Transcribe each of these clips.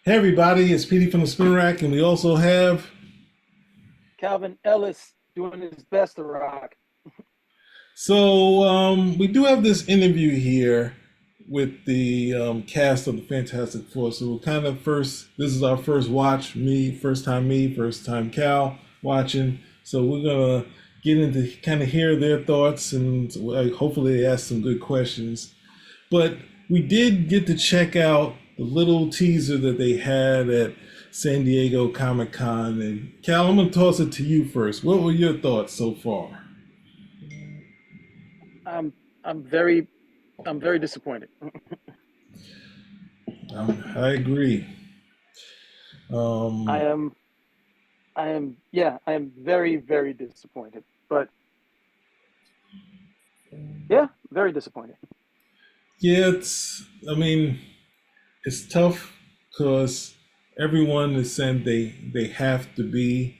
Hey everybody, it's Petey from the Spin Rack, and we also have. Calvin Ellis doing his best to rock. We do have this interview here with the cast of the Fantastic Four. So we're kind of first. This is our first watch. Me, first time Cal watching. So we're gonna get into kind of hear their thoughts and hopefully they ask some good questions. But we did get to check out the little teaser that they had at San Diego Comic Con. And Cal, I'm going to toss it to you first. What were your thoughts so far? I'm I'm very I'm very disappointed. I agree. I Um, am I am very disappointed. But yeah, very disappointed. yeah, I mean, it's tough because everyone is saying they have to be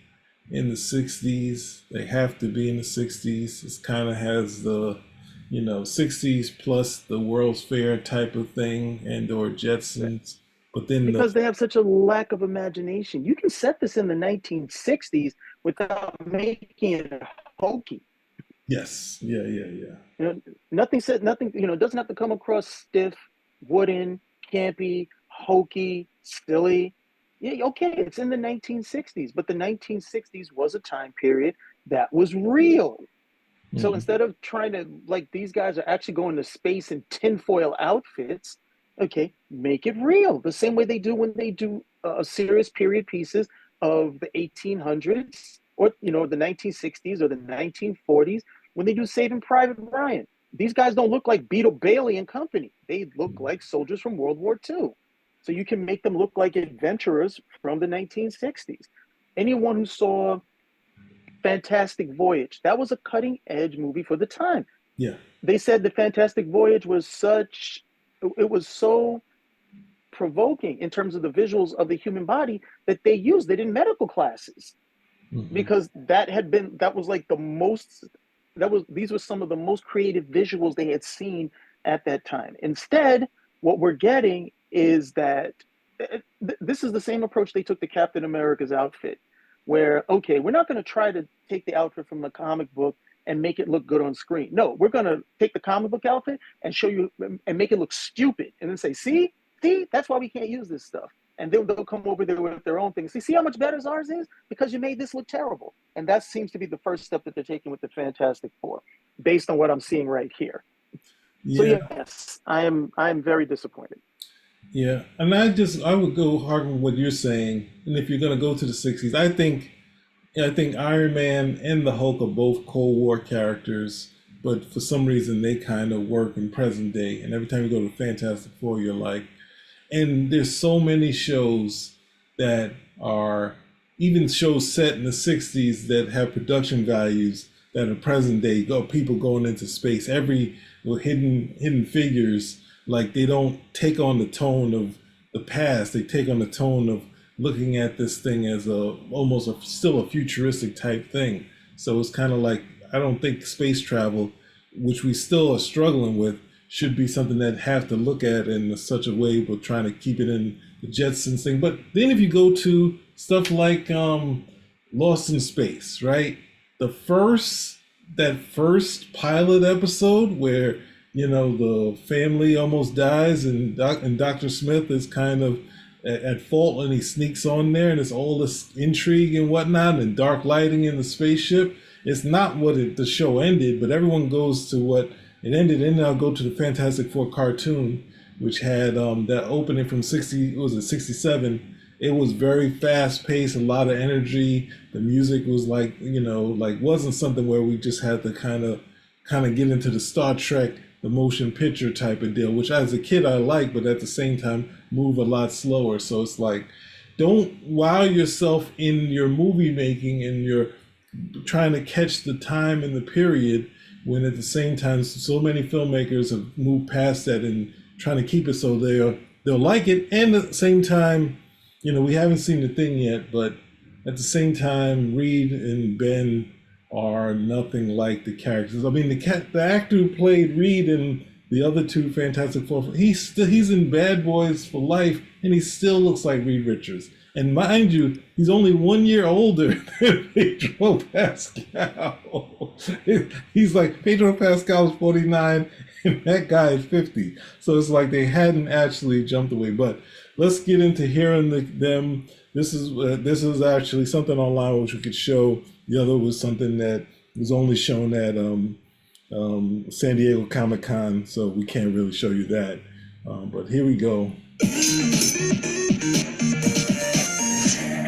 in the 60s. They have to be in the 60s. It kind of has the, 60s plus the World's Fair type of thing and or Jetsons. But then the Because they have such a lack of imagination. You can set this in the 1960s without making it hokey. yes, yeah. You know, nothing, it doesn't have to come across stiff, wooden, campy, hokey, silly. Yeah, okay, it's in the 1960s, but the 1960s was a time period that was real. So Mhm. instead of trying to, like, these guys are actually going to space in tinfoil outfits, okay, make it real. The same way they do when they do serious period pieces of the 1800s or, the 1960s or the 1940s when they do Saving Private Ryan. These guys don't look like Beetle Bailey and company. They look like soldiers from World War II. So you can make them look like adventurers from the 1960s. Anyone who saw Fantastic Voyage. That was a cutting edge movie for the time. Yeah. They said the Fantastic Voyage was it was so provoking in terms of the visuals of the human body that they used it in medical classes Hmm. because that was like the most, these were some of the most creative visuals they had seen at that time. Instead, what we're getting is that this is the same approach they took to Captain America's outfit, where, okay, we're not going to try to take the outfit from the comic book and make it look good on screen. No, we're going to take the comic book outfit and show you and make it look stupid and then say, see, that's why we can't use this stuff. And then they'll come over there with their own things. See how much better ours is? Because you made this look terrible. And that seems to be the first step that they're taking with the Fantastic Four, based on what I'm seeing right here. So Yeah, yes, I am very disappointed. yeah. And I would go hard with what you're saying. And if you're gonna go to the 60s, I think Iron Man and the Hulk are both Cold War characters, but for some reason they kind of work in present day. And every time you go to Fantastic Four, you're like, and there's so many shows that are even shows set in the 60s that have production values that are present day, go people going into space, every hidden figures, like they don't take on the tone of the past, they take on the tone of looking at this thing as a almost a still a futuristic type thing. So it's kind of like, I don't think space travel, which we still are struggling with, should be something that have to look at in such a way, but trying to keep it in the Jetsons thing. But then if you go to stuff like Lost in Space, right? The first that first pilot episode where the family almost dies and Dr. Smith is kind of at fault and he sneaks on there and it's all this intrigue and whatnot and dark lighting in the spaceship. It's not what the show ended, but everyone goes to what it ended. And I'll go to the Fantastic Four cartoon, which had that opening from 60, what was it, 67. It was very fast paced, a lot of energy. The music was like, like wasn't something where we just had to kind of get into the Star Trek, the motion picture type of deal, which as a kid I like, but at the same time move a lot slower. So it's like, don't wow yourself in your movie making and your trying to catch the time and the period when at the same time so many filmmakers have moved past that and trying to keep it so they'll like it, and at the same time, we haven't seen the thing yet, but at the same time Reed and Ben are nothing like the characters. I mean, the actor who played Reed in the other two Fantastic Four. He's in Bad Boys for Life, and he still looks like Reed Richards. And mind you, he's only 1 year older than Pedro Pascal. He's like Pedro Pascal is 49, and that guy is 50. So it's like they hadn't actually jumped away. But let's get into hearing them. This is actually something online which we could show. The other was something that was only shown at San Diego Comic-Con, so we can't really show you that. But here we go.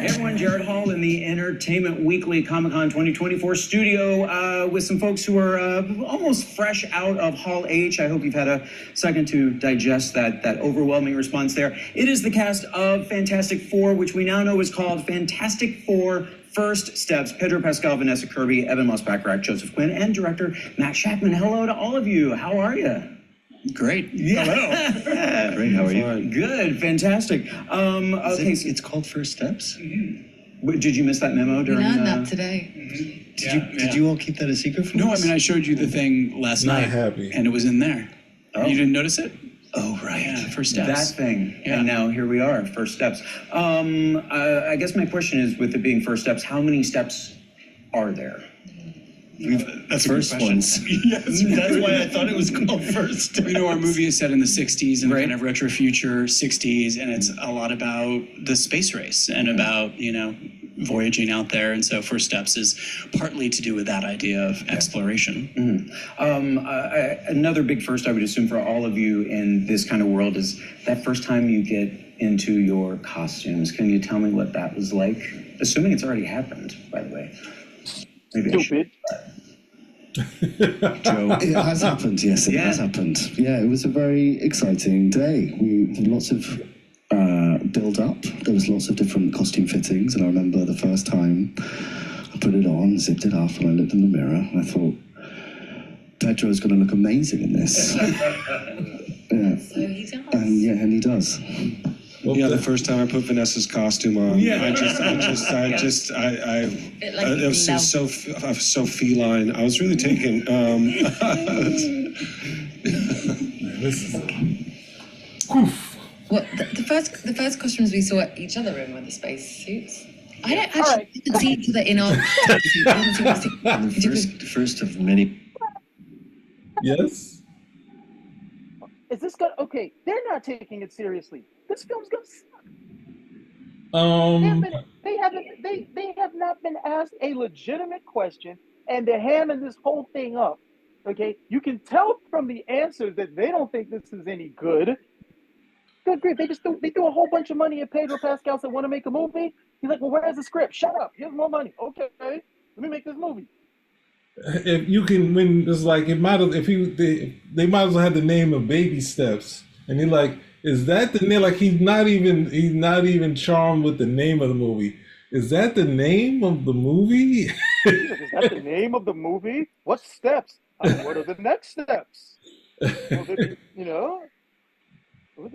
Hey everyone, Jared Hall in the Entertainment Weekly Comic-Con 2024 studio with some folks who are almost fresh out of Hall H. I hope you've had a second to digest that overwhelming response there. It is the cast of Fantastic Four, which we now know is called Fantastic Four First Steps. Pedro Pascal, Vanessa Kirby, Evan Moss-Bachrach, Joseph Quinn, and director Matt Shakman. Hello to all of you. How are you? Great. Yeah. Hello. Great. How are you? Good. Fantastic. Okay. It's called First Steps. Did you miss that memo We during? learned that today. Did you all keep that a secret from No, us? I mean, I showed you the thing last Not night, happy. and it was in there. Oh. You didn't notice it? Oh, right. Yeah, First That Steps. thing. Yeah. And now here we are, First Steps. I guess my question is, with it being First Steps, how many steps are there? That's First a good question. ones. Yes. That's why I thought it was called First Steps. You know, our movie is set in the 60s and Right. kind of retro future 60s, and it's a lot about the space race and about, voyaging out there. And so First Steps is partly to do with that idea of exploration. Another big first, I would assume, for all of you in this kind of world is that first time you get into your costumes. Can you tell me what that was like? Assuming it's already happened, by the way. Maybe I should. Stupid. Joe. It has happened, yes, it Yeah. has happened. Yeah, it was a very exciting day. We had lots of build up. There was lots of different costume fittings, and I remember the first time I put it on, zipped it up, and I looked in the mirror, and I thought, Pedro's going to look amazing in this. Yeah. So he does. And he does. Well, Yeah, the first time I put Vanessa's costume on, Yeah. I Bit like it was love. so feline. I was really taken. this is oof. What the first costumes we saw each other in were the space suits. I don't All actually right. didn't see each other in our. The first of many. Yes. Is this gonna okay? They're not taking it seriously. This film's gonna suck. They have not been asked a legitimate question, and they're hamming this whole thing up. Okay, you can tell from the answers that they don't think this is any good. Good grief, they threw a whole bunch of money at Pedro Pascal. Said, "Want to make a movie?" He's like, "Well, where's the script? Shut up. Here's more money. Okay, let me make this movie." If you can, when it's like it might have, if they might as well have the name of Baby Steps, and they're like, is that the name? Like he's not even charmed with the name of the movie. Is that the name of the movie? He's like, "Is that the name of the movie? What steps? What are the next steps? Well,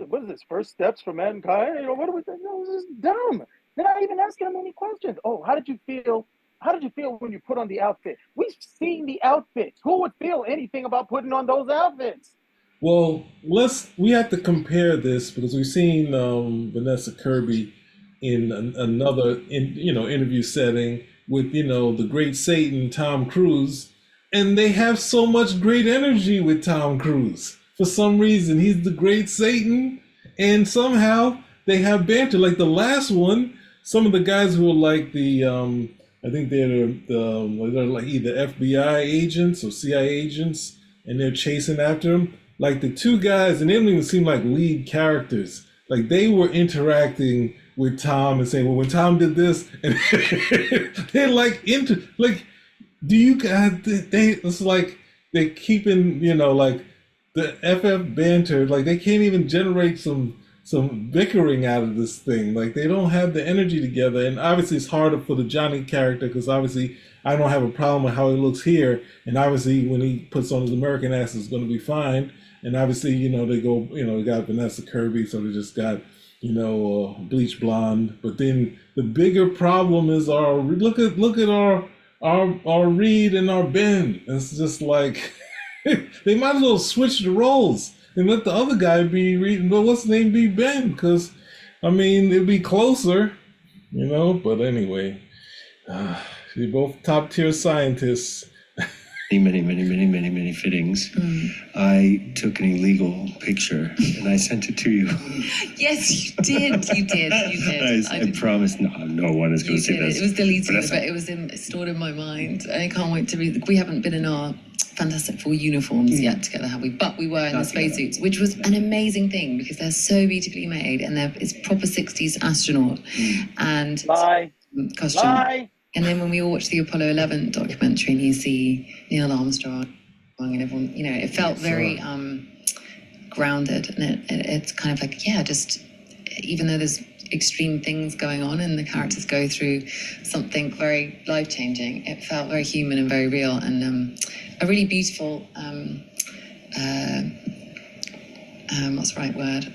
what is this? First steps for mankind? What are we doing? No, this is dumb. They're not even asking him any questions. Oh, how did you feel? How did you feel when you put on the outfit? We've seen the outfits. Who would feel anything about putting on those outfits? Well, we have to compare this because we've seen Vanessa Kirby in another interview setting with the great Satan Tom Cruise, and they have so much great energy with Tom Cruise. For some reason, he's the great Satan, and somehow they have banter. Like the last one, some of the guys who are like the I think they're like either FBI agents or CIA agents, and they're chasing after him. Like the two guys, and they don't even seem like lead characters. Like they were interacting with Tom and saying, "Well, when Tom did this," and they're like do you guys? It's like they're keeping like the FF banter. Like they can't even generate some bickering out of this thing. Like they don't have the energy together, and obviously it's harder for the Johnny character because obviously I don't have a problem with how he looks here, and obviously when he puts on his American ass, it's going to be fine. And obviously they go they got Vanessa Kirby, so they just got bleach blonde. But then the bigger problem is look at our Reed and our Ben. It's just like They might as well switch the roles and let the other guy be what's his name be Ben, because I mean it'd be closer, you know. But anyway, they're both top tier scientists. Many fittings. I took an illegal picture and I sent it to you. Yes, you did. You did. I promise no one is going You to see did. this. It was deleted, Vanessa. but it was stored in my mind. I can't wait to read. We haven't been in our Fantastic Four uniforms yet together, have we? But we were in the spacesuits, which was an amazing thing because they're so beautifully made and it's proper 60s astronaut and Lie, costume. lie. And then when we all watched the Apollo 11 documentary and you see Neil Armstrong and everyone, you know, it felt very grounded. And it's kind of like, yeah, just even though there's extreme things going on and the characters go through something very life-changing, it felt very human and very real and a really beautiful, what's the right word?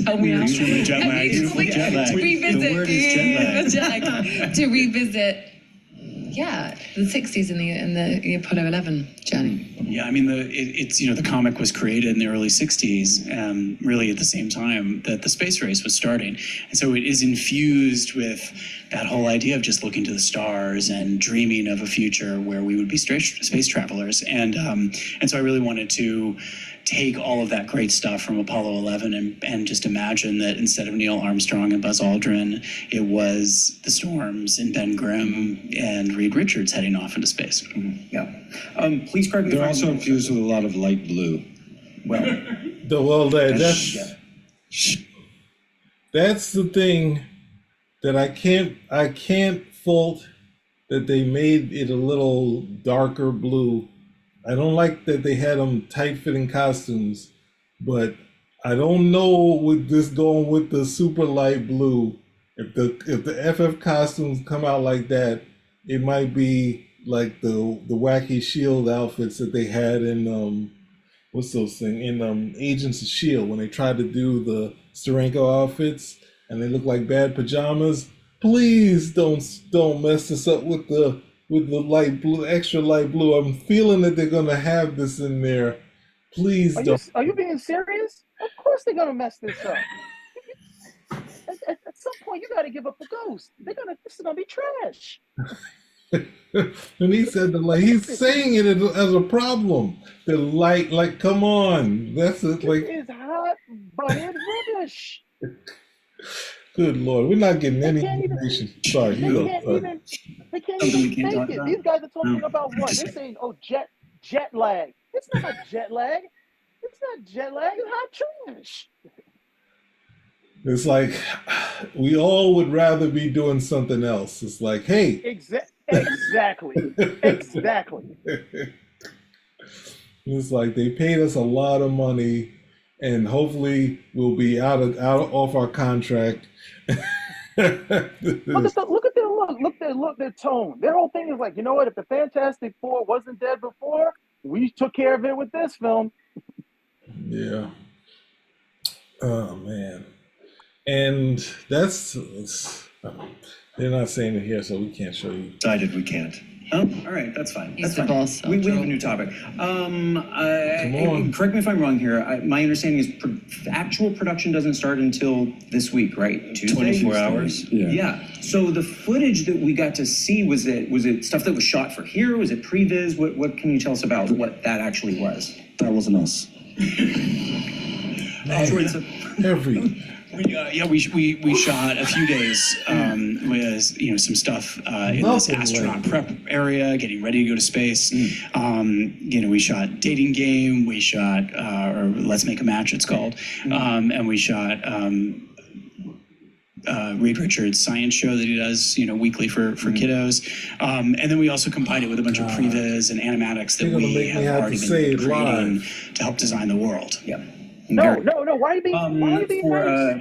Tell me how. Jet lag. Jet lag. To revisit, The word is jet lag. to revisit, yeah, the 60s and the Apollo 11 journey. Yeah, I mean, it's the comic was created in the early 60s, really at the same time that the space race was starting. And so it is infused with that whole idea of just looking to the stars and dreaming of a future where we would be space travelers. And so I really wanted to take all of that great stuff from Apollo 11 and just imagine that instead of Neil Armstrong and Buzz Aldrin, it was the Storms and Ben Grimm and Reed Richards heading off into space. Yeah. Please correct me if They're I'm also wrong. infused with a lot of light blue. Well, That's the thing that I can't fault that they made it a little darker blue. I don't like that they had them tight-fitting costumes, but I don't know with this going with the super light blue. If the FF costumes come out like that, it might be like the wacky Shield outfits that they had in what's those things in Agents of Shield when they tried to do the Steranko outfits and they look like bad pajamas. Please don't mess this up with the light blue, extra light blue. I'm feeling that they're gonna have this in there. Please don't. Are you being serious? Of course they're gonna mess this up. At some point, you got to give up the ghost. This is gonna be trash. And he said he's saying it as a problem. The light, like, come on, that's it. Like, It is hot, but it's rubbish. good Lord, we're not getting any can't even- information. Sorry, They you can't know, even. They can't Something we even can't fake talk it. about? These guys are talking No. about what? They're saying, "Oh, jet lag." It's not jet lag. It's not jet lag. It's hot trash. it's like we all would rather be doing something else. It's like, hey, Exactly. Exactly. it's like they paid us a lot of money, and hopefully we'll be off our contract. Look at their look, their tone. Their whole thing is like, you know what? If the Fantastic Four wasn't dead before, we took care of it with this film. Yeah. Oh man. And they're not saying it here, so we can't show you. Decided we can't. oh, all right, that's fine. He's That's the fine. boss, We after have all. a new topic. on. Correct me if I'm wrong here. My understanding is actual production doesn't start until this week, right? Tuesday? 24 hours. Yeah. So the footage that we got to see, was it stuff that was shot for here? Was it previs? What can you tell us about what that actually was? That wasn't us. We shot a few days with some stuff in this Nothing astronaut like- prep area, getting ready to go to space. We shot Dating Game, we shot or Let's Make a Match, it's called, and we shot Reed Richards' science show that he does, weekly for kiddos, and then we also combined it with a bunch of previs and animatics that You're gonna we make me have have to already say been it creating live. to help design the world. Yeah. No. Why are you being nice?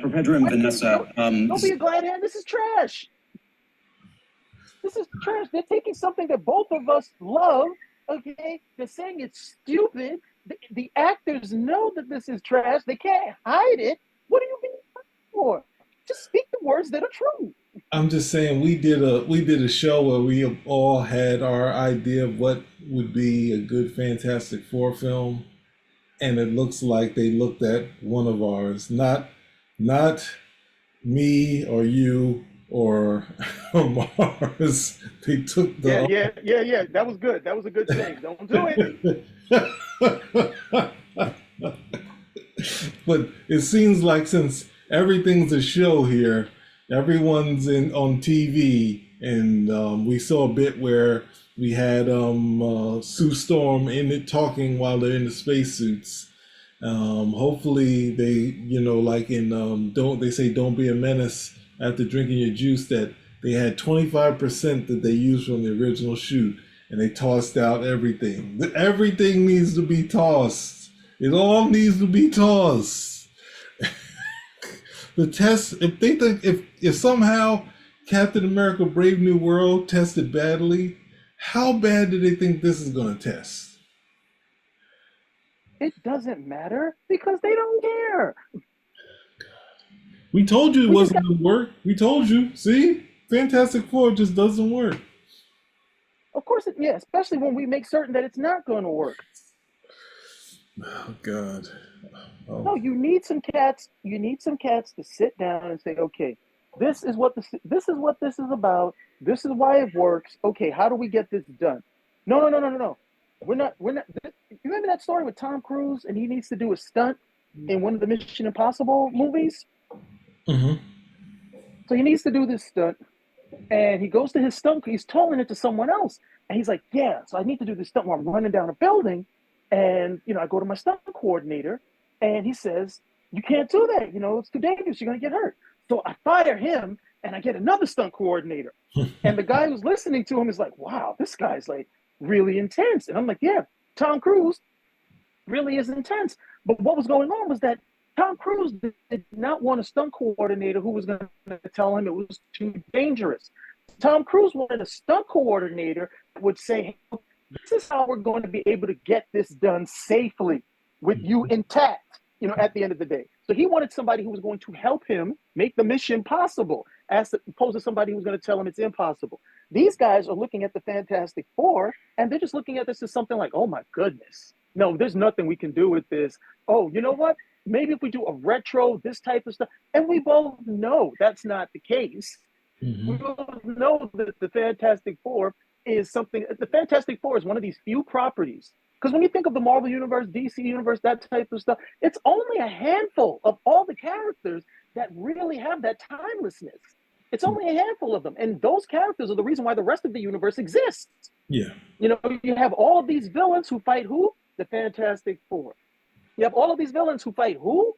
For Pedro and Why can't- Vanessa, Don't be a glad hand. This is trash. This is trash. They're taking something that both of us love. Okay, they're saying it's stupid. The actors know that this is trash. They can't hide it. What are you being for? Just speak the words that are true. I'm just saying we did a show where we all had our idea of what would be a good Fantastic Four film, and it looks like they looked at one of ours, not me or you or Mars. They took Yeah, the yeah. That was good. That was a good thing. Don't do it. But it seems like since everything's a show here, everyone's in on TV, and we saw a bit where we had Sue Storm in it talking while they're in the spacesuits. Hopefully they, like in don't they say don't be a menace after drinking your juice, that they had 25% that they used from the original shoot, and they tossed out everything. Everything needs to be tossed. It all needs to be tossed. The test, if they think if somehow Captain America Brave New World tested badly, how bad do they think this is going to test? It doesn't matter because they don't care. We told you it We just wasn't going to work. We told you. See? Fantastic Four just doesn't work. Of course, yeah, especially when we make certain that it's not going to work. Oh, God. Oh. No, you need some cats. You need some cats to sit down and say, okay, this is what this is about. This is why it works. Okay, how do we get this done? No. We're not. You remember that story with Tom Cruise and he needs to do a stunt in one of the Mission Impossible movies? Mm-hmm. So he needs to do this stunt, and he goes to his stunt. He's telling it to someone else, and he's like, "Yeah, so I need to do this stunt while I'm running down a building." And I go to my stunt coordinator, and he says, "You can't do that. It's too dangerous. You're gonna get hurt." So I fire him, and I get another stunt coordinator. And the guy who's listening to him is like, "Wow, this guy's like really intense." And I'm like, "Yeah, Tom Cruise really is intense." But what was going on was that Tom Cruise did not want a stunt coordinator who was going to tell him it was too dangerous. Tom Cruise wanted a stunt coordinator that would say, "Hey, this is how we're going to be able to get this done safely with you intact, at the end of the day." So he wanted somebody who was going to help him make the mission possible, as opposed to somebody who's going to tell him it's impossible. These guys are looking at the Fantastic Four, and they're just looking at this as something like, oh my goodness, no, there's nothing we can do with this. Oh, you know what? Maybe if we do a retro, this type of stuff. And we both know that's not the case. Mm-hmm. We both know that the Fantastic Four is something. The Fantastic Four is one of these few properties. Because when you think of the Marvel Universe, DC Universe, that type of stuff, it's only a handful of all the characters that really have that timelessness. It's only a handful of them. And those characters are the reason why the rest of the universe exists. Yeah. You have all of these villains who fight who? The Fantastic Four. You have all of these villains who fight who?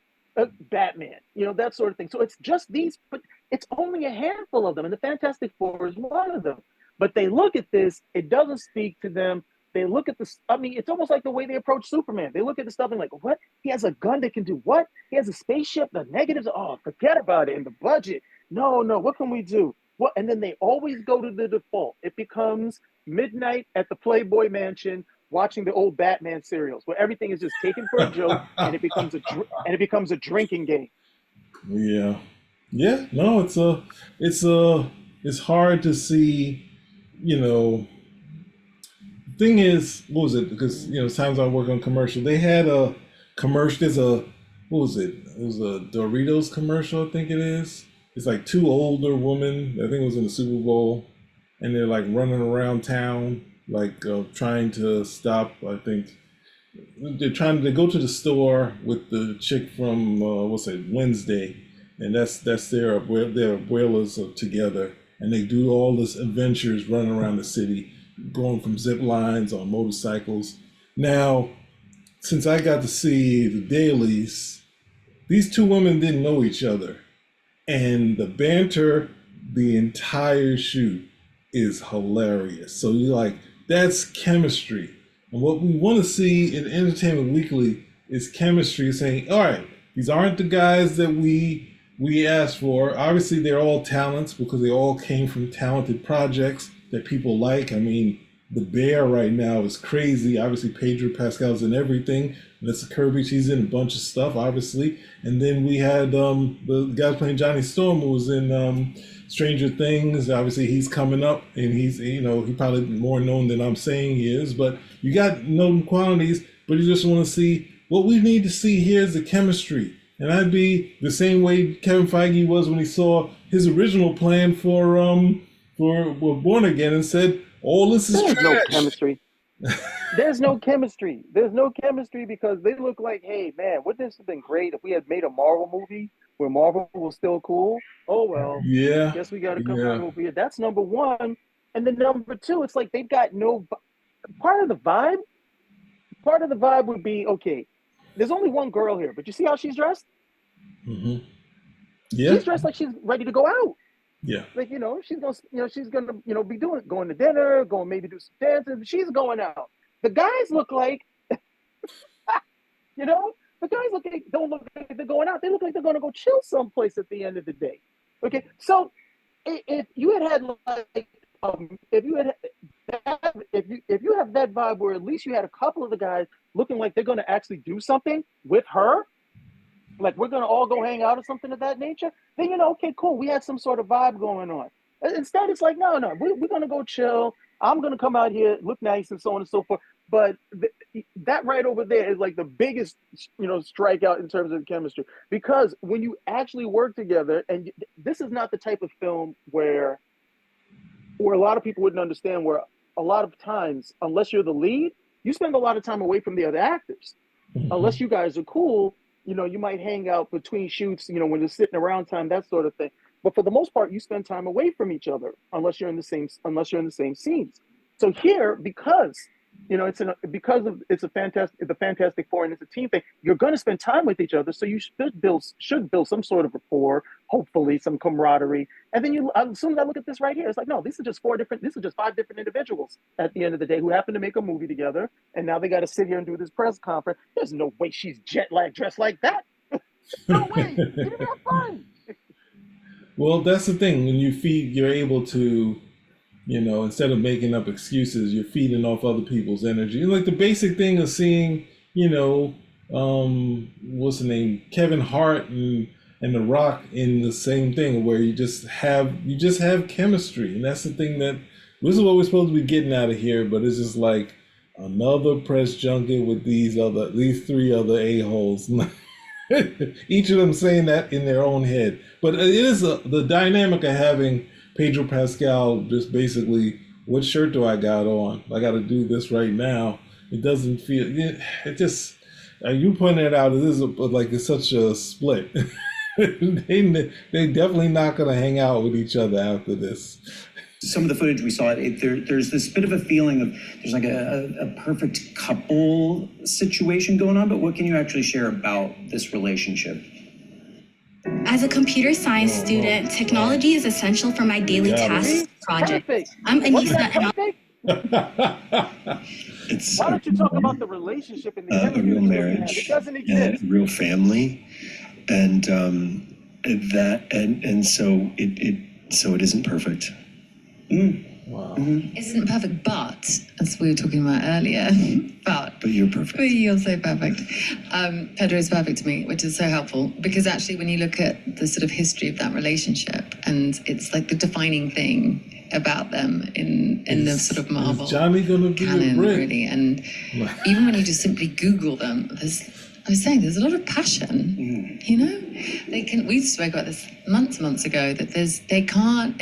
Batman, that sort of thing. So it's just these, but it's only a handful of them. And the Fantastic Four is one of them. But they look at this, it doesn't speak to them. They look at this, it's almost like the way they approach Superman. They look at the stuff and like, what? He has a gun that can do what? He has a spaceship, the negatives, oh, forget about it. And the budget, no, what can we do? What? And then they always go to the default. It becomes midnight at the Playboy Mansion, watching the old Batman serials, where everything is just taken for a joke, and it becomes a drinking game. Yeah. No, it's hard to see. Thing is, what was it? Because times I work on commercial, they had a commercial. There's what was it? It was a Doritos commercial, I think it is. It's like two older women. I think it was in the Super Bowl, and they're like running around town, like trying to stop. I think they go to the store with the chick from Wednesday, and that's their abuelas together, and they do all this adventures running around the city, going from zip lines on motorcycles. Now, since I got to see the dailies, these two women didn't know each other, and the banter the entire shoot is hilarious. So you're like, that's chemistry. And what we want to see in Entertainment Weekly is chemistry, saying, all right, these aren't the guys that we asked for. Obviously, they're all talents because they all came from talented projects that people like. The Bear right now is crazy. Obviously, Pedro Pascal's in everything. Melissa Kirby, she's in a bunch of stuff, obviously. And then we had the guy playing Johnny Storm, who was in Stranger Things. Obviously, he's coming up, and he's he probably more known than I'm saying he is. But you got known quantities, but you just want to see what we need to see here is the chemistry. And I'd be the same way Kevin Feige was when he saw his original plan for Born Again and said, "All this is There's trash." no chemistry. There's no chemistry. There's no chemistry because they look like, hey man, wouldn't this have been great if we had made a Marvel movie where Marvel was still cool? Oh well, Yeah, guess we got to come yeah. out over here. That's number one, and then number two, it's like they've got no part of the vibe. Part of the vibe would be okay. There's only one girl here, but you see how she's dressed? hmm Yeah, She's dressed like she's ready to go out. yeah. Like she's gonna be going to dinner, going maybe do some dances. She's going out. The guys look like the guys don't look like they're going out. They look like they're gonna go chill someplace at the end of the day. Okay, so if you had like if you had that, if you have that vibe where at least you had a couple of the guys looking like they're gonna actually do something with her, like we're gonna all go hang out or something of that nature, then okay, cool. We had some sort of vibe going on. Instead, it's like, no, we're gonna go chill. I'm gonna come out here, look nice, and so on and so forth. But that right over there is like the biggest, strikeout in terms of chemistry. Because when you actually work together, and this is not the type of film where a lot of people wouldn't understand. Where a lot of times, unless you're the lead, you spend a lot of time away from the other actors. Unless you guys are cool, you might hang out between shoots, when you're sitting around time, that sort of thing. But for the most part, you spend time away from each other unless you're in the same scenes. So here, because it's the Fantastic Four and it's a team thing, you're going to spend time with each other. So you should build some sort of rapport, hopefully some camaraderie. And then as soon as I look at this right here, it's like, no, these are just 5 different individuals at the end of the day who happen to make a movie together. And now they got to sit here and do this press conference. There's no way she's jet lag dressed like that. No way. You didn't have fun. Well, that's the thing. When you're able to, instead of making up excuses, you're feeding off other people's energy. Like the basic thing of seeing, what's the name, Kevin Hart and The Rock in the same thing, where you just have chemistry, and that's the thing that this is what we're supposed to be getting out of here. But it's just like another press junket with these 3 other a-holes. Each of them saying that in their own head. But it is the dynamic of having Pedro Pascal just basically, what shirt do I got on? I got to do this right now. It doesn't feel, it just, you pointed it out, it is it's such a split. They definitely not going to hang out with each other after this. Some of the footage we saw, there's this bit of a feeling of there's like a perfect couple situation going on, but what can you actually share about this relationship? As a computer science student, technology is essential for my daily tasks project. Perfect. I'm Wasn't Anissa that and perfect? It's Why don't you talk about the relationship and the a chemistry real that you have? marriage It doesn't and exist. a real family, and so it isn't perfect. Wow. Isn't perfect, but as we were talking about earlier, but But you're perfect. you're so perfect. Pedro is perfect to me, which is so helpful because actually, when you look at the sort of history of that relationship, and it's like the defining thing about them in the sort of Marvel Is Johnny gonna be a canon, Brit? really. And even when you just simply Google them, there's a lot of passion. We spoke about this months ago that they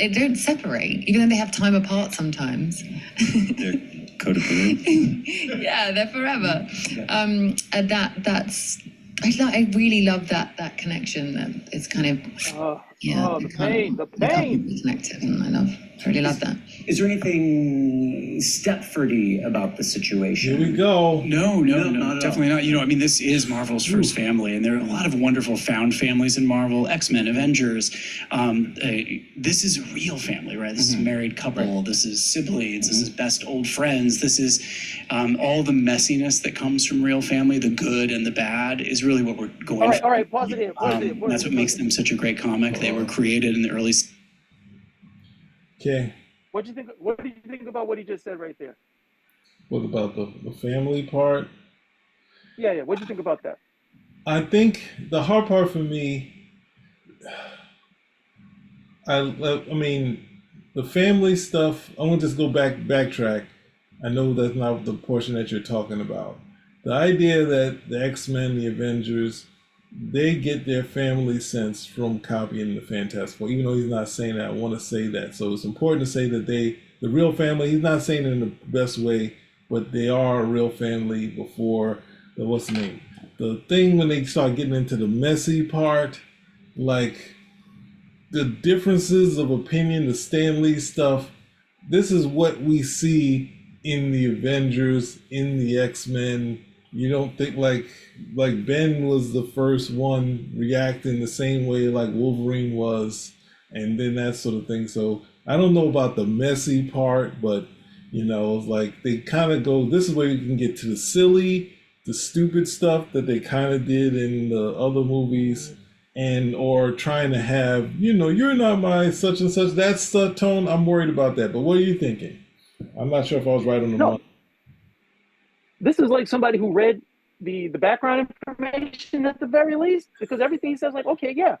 don't separate, even though they have time apart sometimes. They're codependent. Yeah, they're forever. And I really love that connection. That it's kind of The pain. they can't be connected, and I really love that. Is there anything Stepfordy about the situation? Here we go. No, not at all. definitely not. This is Marvel's first family, and there are a lot of wonderful found families in Marvel, X-Men, Avengers. This is a real family, right? This is a married couple. This is siblings. This is best old friends. This is all the messiness that comes from real family, the good and the bad, is really what we're going for. All right, pause it here. That's what makes them such a great comic. They were created in the early. Okay. What do you think about what he just said right there? What about the family part? Yeah. What do you think about that? I think the hard part for me, I mean, the family stuff. I want to just go backtrack. I know that's not the portion that you're talking about. The idea that the X-Men, the Avengers, they get their family sense from copying the Fantastic Four. Even though he's not saying that, I want to say that. So it's important to say that the real family. He's not saying it in the best way, but they are a real family before the what's the name? The thing when they start getting into the messy part, like the differences of opinion, the Stan Lee stuff, this is what we see in the Avengers, in the X-Men. You don't think like Ben was the first one reacting the same way like Wolverine was, and then that sort of thing. So I don't know about the messy part, but like they kind of go, this is where you can get to the silly, the stupid stuff that they kind of did in the other movies, and or trying to have, you're not my such and such. That's the tone. I'm worried about that. But what are you thinking? I'm not sure if I was right on the No, money. this is like somebody who read the background information at the very least, because everything says like, okay, yeah,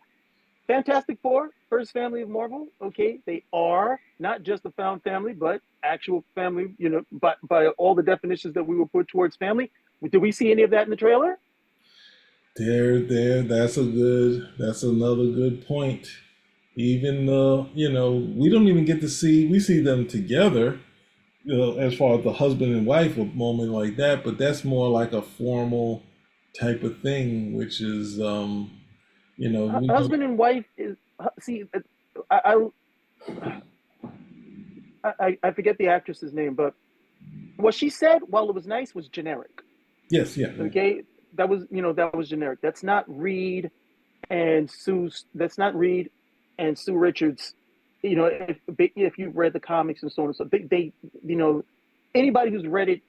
Fantastic Four, first family of Marvel. Okay, they are not just a found family, but actual family. By all the definitions that we will put towards family. Did we see any of that in the trailer? There. That's another good point. Even we don't even get to see. We see them together. As far as the husband and wife, a moment like that, but that's more like a formal type of thing, which is, Husband and wife is see. I, I forget the actress's name, but what she said, while it was nice, was generic. yes, yeah, Okay, that was generic. That's not Reed and Sue. That's not Reed and Sue Richards. If you've read the comics and so on and so, they anybody who's read it,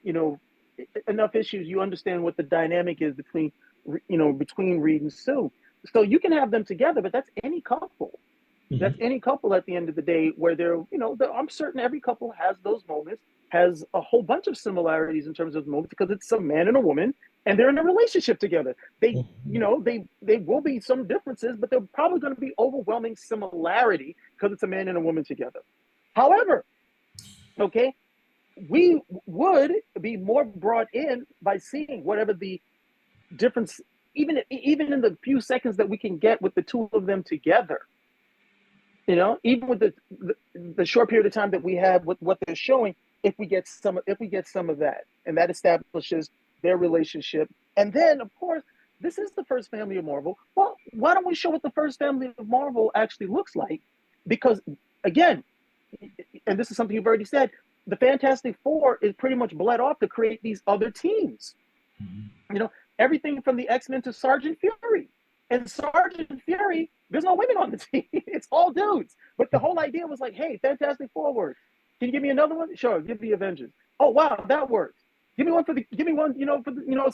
enough issues, you understand what the dynamic is between Reed and Sue. So you can have them together, but that's any couple. That's any couple at the end of the day where I'm certain every couple has those moments, has a whole bunch of similarities in terms of moments because it's a man and a woman and they're in a relationship together. They will be some differences, but they're probably going to be overwhelming similarity because it's a man and a woman together. However, okay, we would be more brought in by seeing whatever the difference, even in the few seconds that we can get with the two of them together. Even with the short period of time that we have with what they're showing, if we get some of that, and that establishes their relationship, and then of course this is the first family of Marvel. Well, why don't we show what the first family of Marvel actually looks like? Because again, and this is something you've already said, the Fantastic Four is pretty much bled off to create these other teams. Everything from the X-Men to Sergeant Fury. And Sergeant Fury, there's no women on the team. It's all dudes. But the whole idea was like, hey, Fantastic Four works. Can you give me another one? Sure, give me Avengers. Oh wow, that works. Give me one,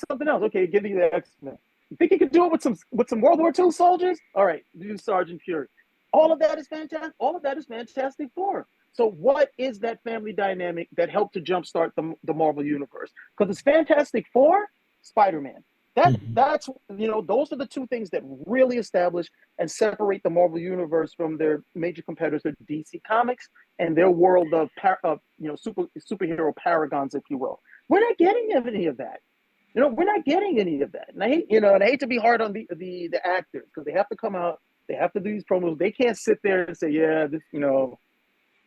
something else. Okay, give me the X-Men. You think you could do it with some World War II soldiers? All right, do Sergeant Fury. All of that is fantastic. All of that is Fantastic Four. So what is that family dynamic that helped to jumpstart the Marvel universe? Because it's Fantastic Four, Spider-Man. That's those are the two things that really establish and separate the Marvel universe from their major competitors, DC Comics and their world of superhero paragons, if you will. We're not getting any of that. We're not getting any of that. And I hate to be hard on the actors because they have to come out, they have to do these promos. They can't sit there and say, yeah, this,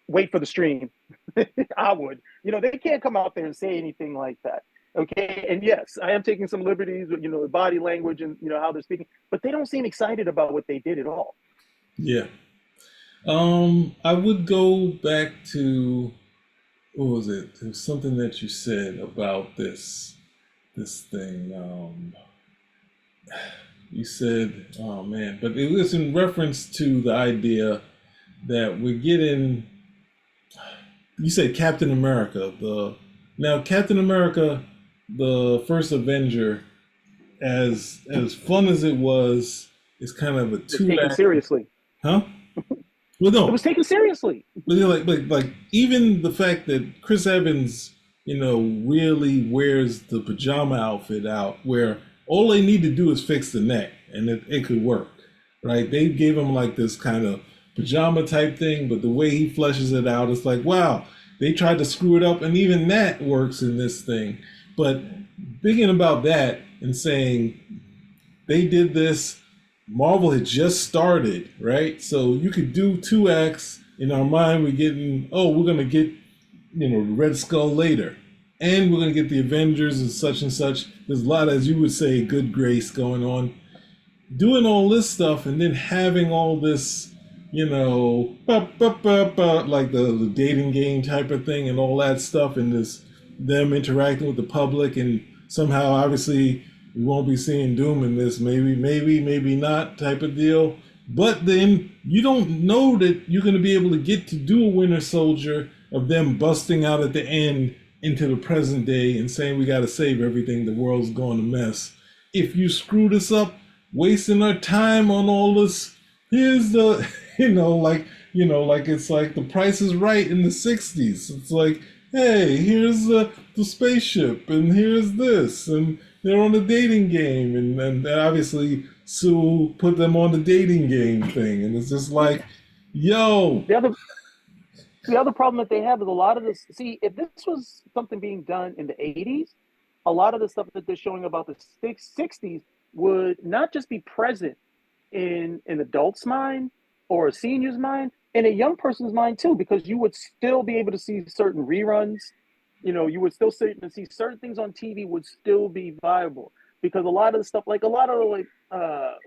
wait for the stream. I would. They can't come out there and say anything like that. Okay, and yes, I am taking some liberties with the body language and how they're speaking, but they don't seem excited about what they did at all. yeah. I would go back to what was it? There was something that you said about this thing. You said, oh man, but it was in reference to the idea that we're getting. You said Captain America. Captain America, the first Avenger, as fun as it was, is kind of a taken seriously. Huh? Well, no, it was taken seriously. But like even the fact that Chris Evans really wears the pajama outfit out, where all they need to do is fix the neck and it could work, right? They gave him like this kind of pajama type thing, but the way he fleshes it out, it's like, wow, they tried to screw it up, and even that works in this thing. But thinking about that and saying they did this, Marvel had just started, right? So you could do two acts. In our mind, we're going to get, Red Skull later. And we're going to get the Avengers and such. There's a lot, as you would say, good grace going on. Doing all this stuff and then having all this, like the dating game type of thing and all that stuff, and them interacting with the public, and somehow, obviously, we won't be seeing Doom in this, maybe not type of deal. But then you don't know that you're going to be able to get to do a Winter Soldier of them busting out at the end into the present day and saying we got to save everything, the world's going to mess. If you screw this up, wasting our time on all this, here's the, like it's like The Price is Right in the 60s. It's like, hey, here's the spaceship, and here's this, and they're on a dating game, and obviously Sue put them on the dating game thing, and it's just like, yo. The other problem that they have is a lot of this. See, if this was something being done in the 80s, a lot of the stuff that they're showing about the 60s would not just be present in an adult's mind or a senior's mind, in a young person's mind too, because you would still be able to see certain reruns. You would still see certain things on TV would still be viable, because a lot of the stuff, like a lot of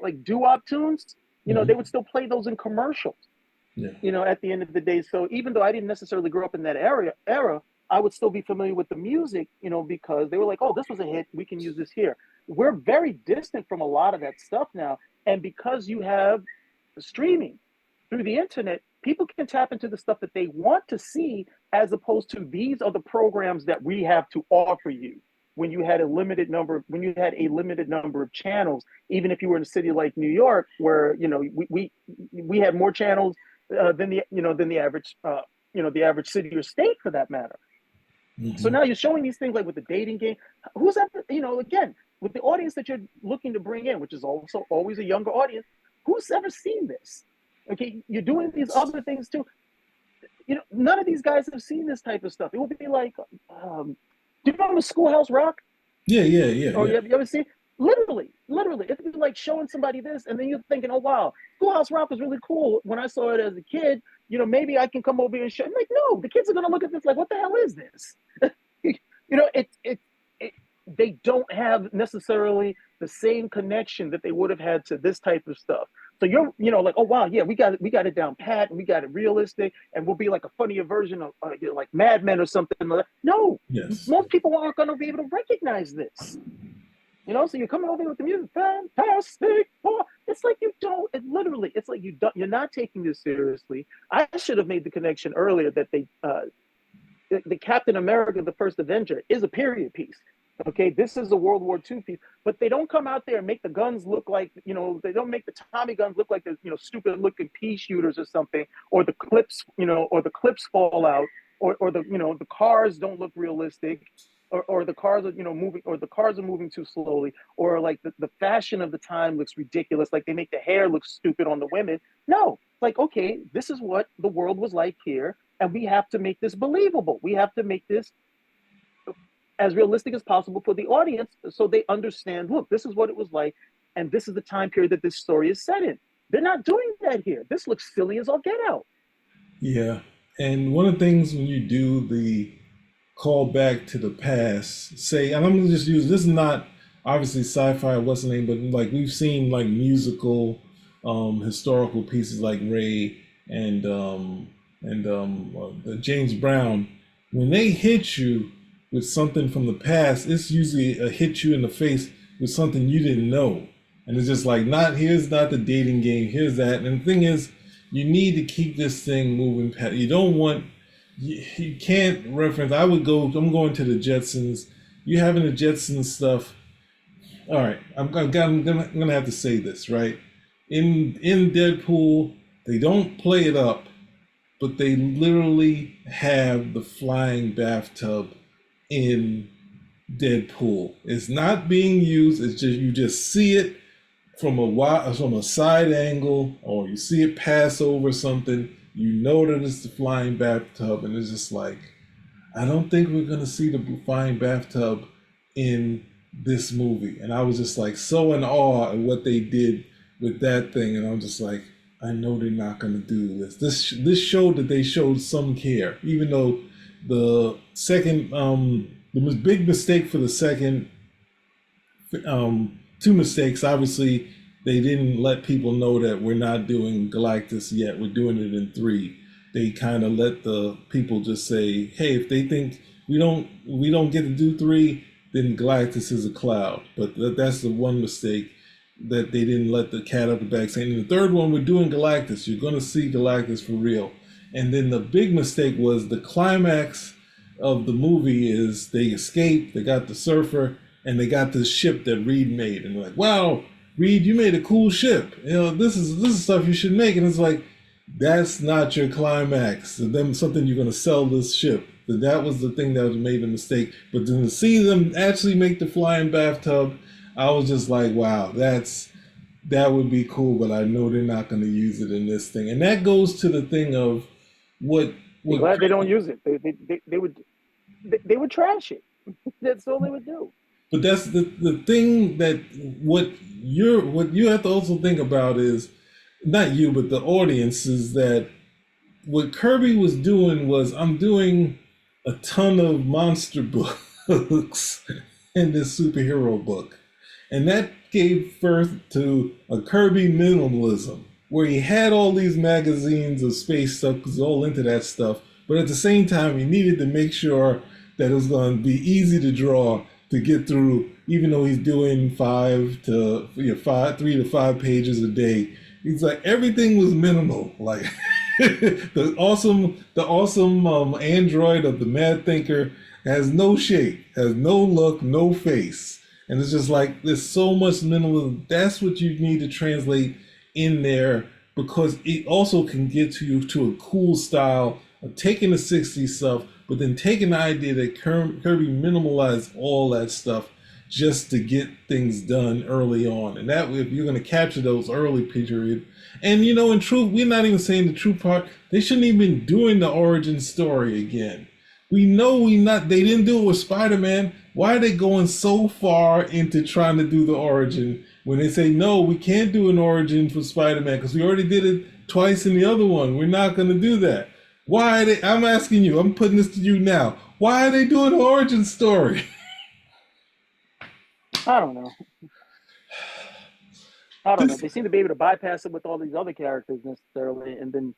like doo-wop tunes, they would still play those in commercials. Yeah. At the end of the day. So even though I didn't necessarily grow up in that era, I would still be familiar with the music, because they were like, oh, this was a hit, we can use this here. We're very distant from a lot of that stuff now. And because you have streaming through the internet, people can tap into the stuff that they want to see, as opposed to these are the programs that we have to offer you. When you had a limited number of channels, even if you were in a city like New York, where we had more channels than the average city or state, for that matter. Mm-hmm. So now you're showing these things like with the dating game. Who's ever, again, with the audience that you're looking to bring in, which is also always a younger audience, who's ever seen this? Okay, you're doing these other things too. None of these guys have seen this type of stuff. It will be like, do you remember Schoolhouse Rock? Yeah. Or you ever seen? Literally, it'd be like showing somebody this, and then you're thinking, oh wow, Schoolhouse Rock was really cool when I saw it as a kid. Maybe I can come over here and show. I'm like, no, the kids are gonna look at this like, what the hell is this? They don't have necessarily the same connection that they would have had to this type of stuff. So you're, like, oh wow, yeah, we got it down pat, and we got it realistic, and we'll be like a funnier version of like Mad Men or something. No, yes. Most people aren't going to be able to recognize this. So you're coming over here with the music, fantastic. It's like it's like you're not taking this seriously. I should have made the connection earlier that the Captain America, the First Avenger, is a period piece. Okay, this is a World War II piece, but they don't come out there and make the guns look like, they don't make the Tommy guns look like the, stupid looking pea shooters or something, or the clips, or the clips fall out, or the, the cars don't look realistic, or the cars are, moving, or the cars are moving too slowly, or like the fashion of the time looks ridiculous, like they make the hair look stupid on the women. No, like, okay, this is what the world was like here, and we have to make this believable. We have to make this as realistic as possible for the audience, so they understand, look, this is what it was like, and this is the time period that this story is set in. They're not doing that here. This looks silly as all get out. Yeah, and one of the things when you do the call back to the past, say, and I'm gonna just use, this is not obviously sci-fi, what's the name, but like we've seen like musical, historical pieces like Ray and James Brown. When they hit you with something from the past, it's usually a hit you in the face with something you didn't know. And it's just like, here's not the dating game, here's that. And the thing is, you need to keep this thing moving past. You can't reference, I'm going to the Jetsons. You having the Jetsons stuff. All right, I'm gonna have to say this, right? In Deadpool, they don't play it up, but they literally have the flying bathtub in Deadpool. It's not being used. It's just you just see it from a side angle, or you see it pass over something. You know that it's the flying bathtub, and it's just like, I don't think we're gonna see the flying bathtub in this movie. And I was just like so in awe of what they did with that thing, and I'm just like, I know they're not gonna do this. This showed that they showed some care, even though the second the big mistake for the second two mistakes. Obviously, they didn't let people know that we're not doing Galactus yet. We're doing it in 3. They kind of let the people just say, hey, if they think we don't get to do 3, then Galactus is a cloud. But that's the one mistake, that they didn't let the cat out the bag, saying in the third one, we're doing Galactus. You're going to see Galactus for real. And then the big mistake was the climax of the movie is they escape, they got the surfer, and they got this ship that Reed made. And they're like, wow, Reed, you made a cool ship. You know, this is stuff you should make. And it's like, that's not your climax. So then something you're going to sell this ship. So that was the thing that was made a mistake. But then to see them actually make the flying bathtub, I was just like, wow, that would be cool, but I know they're not going to use it in this thing. And that goes to the thing of what I'm glad they don't use it. They would trash it. That's all they would do. But that's the thing, that what you have to also think about is, not you, but the audience, is that what Kirby was doing was, I'm doing a ton of monster books in this superhero book. And that gave birth to a Kirby minimalism, where he had all these magazines of space stuff, because all into that stuff. But at the same time, he needed to make sure that it was going to be easy to draw, to get through, even though he's doing 3 to 5 pages a day. He's like, everything was minimal. Like the awesome android of the Mad Thinker has no shape, has no look, no face. And it's just like, there's so much minimalism. That's what you need to translate in there, because it also can get you to a cool style of taking the 60s stuff, but then taking the idea that Kirby minimalized all that stuff just to get things done early on. And that way, if you're going to capture those early period, and in truth, we're not even saying the true part, they shouldn't even been doing the origin story again. We know they didn't do it with Spider-Man. Why are they going so far into trying to do the origin when they say, no, we can't do an origin for Spider-Man because we already did it twice in the other one. We're not going to do that. Why are they, I'm asking you, I'm putting this to you now. Why are they doing an origin story? I don't know. They seem to be able to bypass it with all these other characters necessarily, and then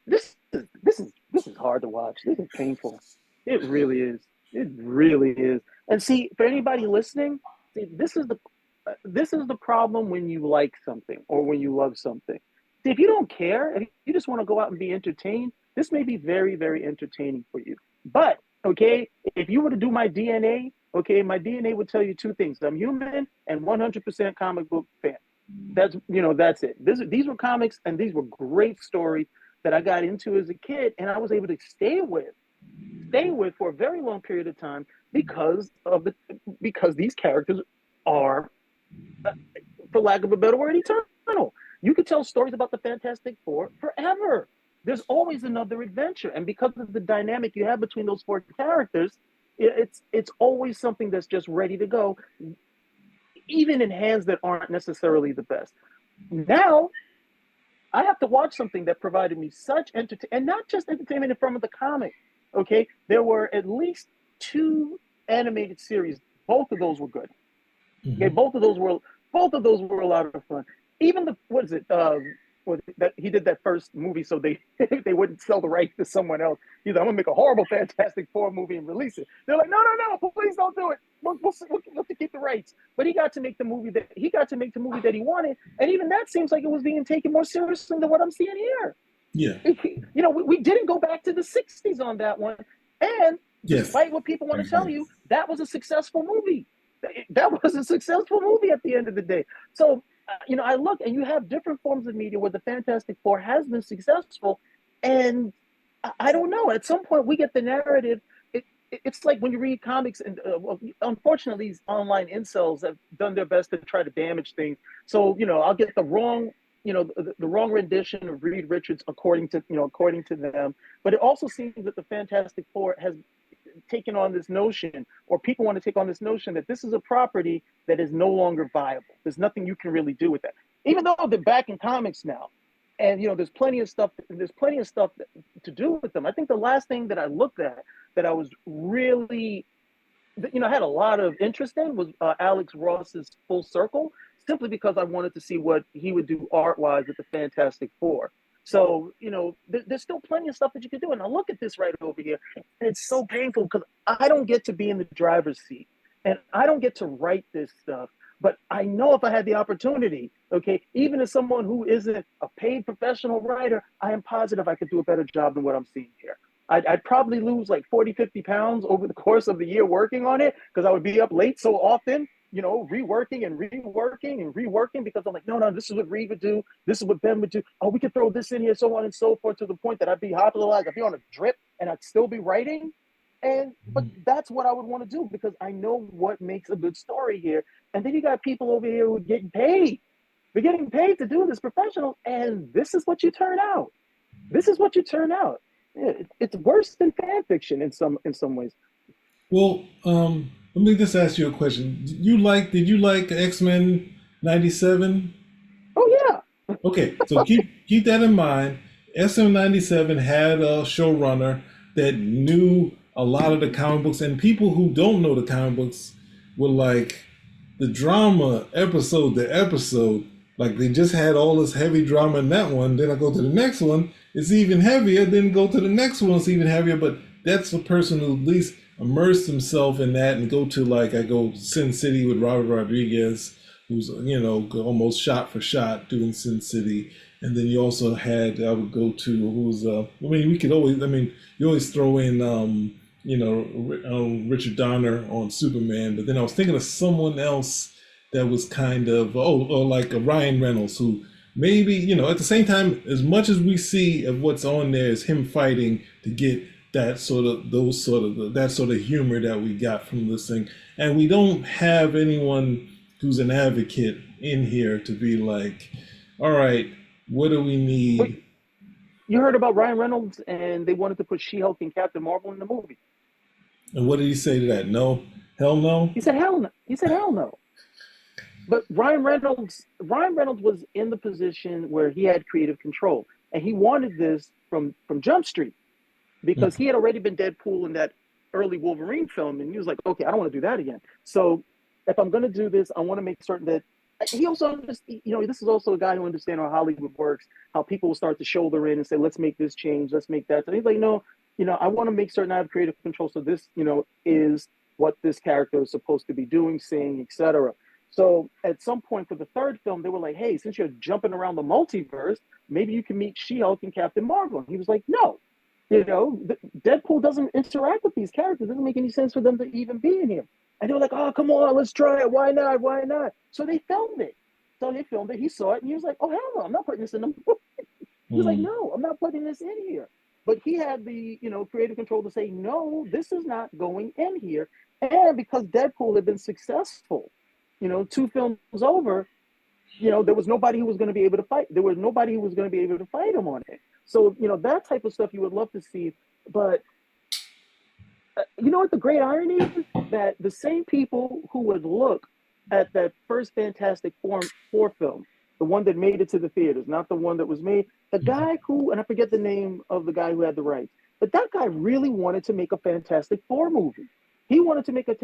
this is hard to watch. This is painful. It really is. It really is. And see, for anybody listening, this is the problem when you like something or when you love something. See, if you don't care, if you just want to go out and be entertained, this may be very, very entertaining for you. But okay, if you were to do my DNA, okay, my DNA would tell you 2 things: I'm human and 100% comic book fan. That's it. These were comics, and these were great stories that I got into as a kid, and I was able to stay with for a very long period of time because these characters are, for lack of a better word, eternal. You could tell stories about the Fantastic Four forever. There's always another adventure, and because of the dynamic you have between those 4 characters, it's always something that's just ready to go, even in hands that aren't necessarily the best. Now, I have to watch something that provided me such entertainment, and not just entertainment in front of the comic. Okay, there were at least 2 animated series. Both of those were good. Okay, both of those were a lot of fun. Even that he did that first movie so they wouldn't sell the rights to someone else. He's like, I'm gonna make a horrible Fantastic Four movie and release it. They're like, no, please don't do it. We'll have to keep the rights. But he got to make the movie that he wanted, and even that seems like it was being taken more seriously than what I'm seeing here. Yeah. We didn't go back to the 60s on that one, and despite what people want to tell you, that was a successful movie. That was a successful movie at the end of the day. So. I look, and you have different forms of media where the Fantastic Four has been successful, and I don't know. At some point, we get the narrative. it's like when you read comics, and well, unfortunately, these online incels have done their best to try to damage things. So I'll get the wrong, the wrong rendition of Reed Richards according to them. But it also seems that the Fantastic Four has taken on this notion, or people want to take on this notion, that this is a property that is no longer viable. There's nothing you can really do with that, even though they're back in comics now, and there's plenty of stuff. There's plenty of stuff to do with them. I think the last thing that I looked at that I was really, had a lot of interest in was Alex Ross's Full Circle, simply because I wanted to see what he would do art-wise with the Fantastic Four. So, there's still plenty of stuff that you can do. And I look at this right over here, and it's so painful because I don't get to be in the driver's seat, and I don't get to write this stuff. But I know if I had the opportunity, okay, even as someone who isn't a paid professional writer, I am positive I could do a better job than what I'm seeing here. I'd probably lose like 40, 50 pounds over the course of the year working on it, because I would be up late so often, reworking and reworking and reworking, because I'm like, no, this is what Reed would do. This is what Ben would do. Oh, we could throw this in here, so on and so forth, to the point that I'd be hospitalized. I'd be on a drip and I'd still be writing. But that's what I would want to do, because I know what makes a good story here. And then you got people over here who are getting paid. They're getting paid to do this, professional, and this is what you turn out. This is what you turn out. It's worse than fan fiction in some ways. Well, let me just ask you a question. Did you like X-Men 97? Oh yeah. Okay, so keep that in mind. SM 97 had a showrunner that knew a lot of the comic books, and people who don't know the comic books were like, the drama episode to episode, like they just had all this heavy drama in that one. Then I go to the next one, it's even heavier. Then go to the next one, it's even heavier. But that's a person who at least immersed himself in that, and go to, like, I go Sin City with Robert Rodriguez, who's almost shot for shot doing Sin City. And then you also had, I would go to, who's you always throw in Richard Donner on Superman, but then I was thinking of someone else that was kind of, or like a Ryan Reynolds, who maybe, at the same time, as much as we see of what's on there is him fighting to get that sort of humor that we got from this thing. And we don't have anyone who's an advocate in here to be like, all right, what do we need? Wait, you heard about Ryan Reynolds, and they wanted to put She-Hulk and Captain Marvel in the movie. And what did he say to that? No? Hell no? He said hell no. He said hell no. But Ryan Reynolds was in the position where he had creative control, and he wanted this from Jump Street, because he had already been Deadpool in that early Wolverine film, and he was like, okay, I don't want to do that again. So if I'm going to do this, I want to make certain that he also, this is also a guy who understands how Hollywood works, how people will start to shoulder in and say, let's make this change, let's make that. And he's like, no, I want to make certain I have creative control. So this, is what this character is supposed to be doing, saying, etc. So at some point for the third film, they were like, hey, since you're jumping around the multiverse, maybe you can meet She-Hulk and Captain Marvel. And he was like, no, Deadpool doesn't interact with these characters. It doesn't make any sense for them to even be in here. And they were like, oh, come on, let's try it. Why not? Why not? So they filmed it. He saw it, and he was like, oh, hell no, I'm not putting this in the movie. He was like, no, I'm not putting this in here. But he had the, creative control to say, no, this is not going in here. And because Deadpool had been successful, 2 films over, there was nobody who was going to be able to fight. There was nobody who was going to be able to fight him on it. So, that type of stuff you would love to see. But you know what the great irony is? That the same people who would look at that first Fantastic Four film, the one that made it to the theaters, not the one that was made, the guy who, and I forget the name of the guy who had the rights, but that guy really wanted to make a Fantastic Four movie. He wanted to make a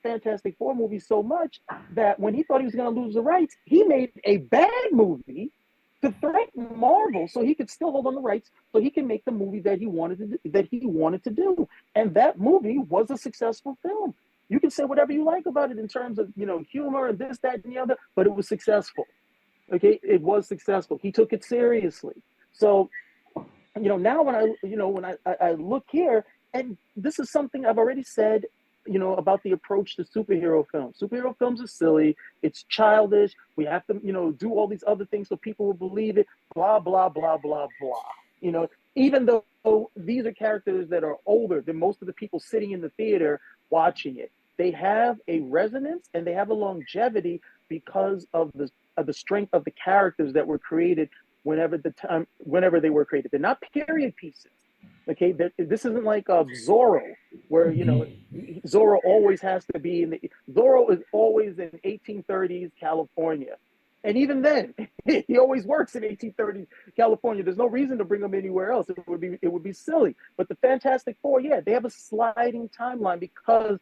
Fantastic Four movie so much that when he thought he was going to lose the rights, he made a bad movie to threaten Marvel so he could still hold on the rights, so he can make the movie that he wanted to do. And that movie was a successful film. You can say whatever you like about it in terms of, humor and this, that, and the other, but it was successful. Okay, it was successful. He took it seriously. So, now when I look here, and this is something I've already said, about the approach to superhero films. Superhero films are silly. It's childish. We have to, do all these other things so people will believe it. Blah, blah, blah, blah, blah. You know, even though these are characters that are older than most of the people sitting in the theater watching it, they have a resonance and they have a longevity because of the strength of the characters that were created whenever they were created. They're not period pieces. Okay, this isn't like Zorro, where you know Zorro always has to be Zorro is always in 1830s California, and even then, he always works in 1830s California. There's no reason to bring him anywhere else. It would be silly. But the Fantastic Four, yeah, they have a sliding timeline because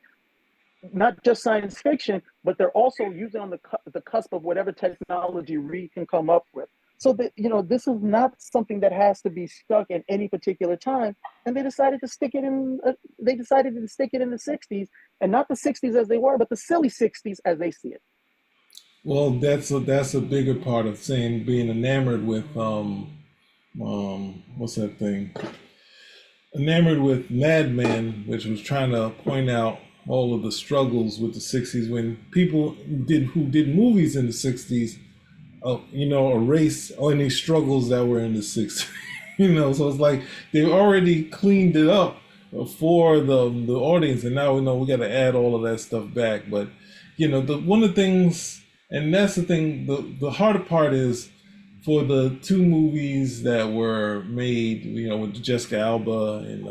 not just science fiction, but they're also using on the cusp of whatever technology Reed can come up with. So that this is not something that has to be stuck at any particular time. And they decided to stick it in. They decided to stick it in the '60s, and not the '60s as they were, but the silly '60s as they see it. Well, that's a bigger part of saying being enamored with what's that thing? Enamored with Mad Men, which was trying to point out all of the struggles with the '60s when people who did movies in the '60s, erase any struggles that were in the '60s. So it's like they already cleaned it up for the audience, and now we got to add all of that stuff back. But one of the things. And that's the thing, the harder part is for the two movies that were made, with Jessica Alba and,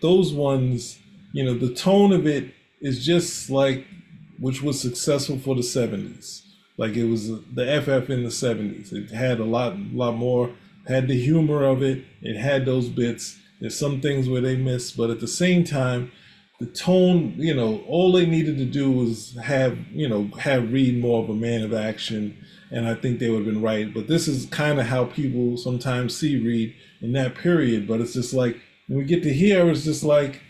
those ones, the tone of it is just like, which was successful for the '70s. Like it was the FF in the '70s. It had a lot more, had the humor of it. It had those bits. There's some things where they missed, but at the same time, the tone, all they needed to do was have Reed more of a man of action, and I think they would have been right. But this is kind of how people sometimes see Reed in that period. But it's just like, when we get to here, it's just like,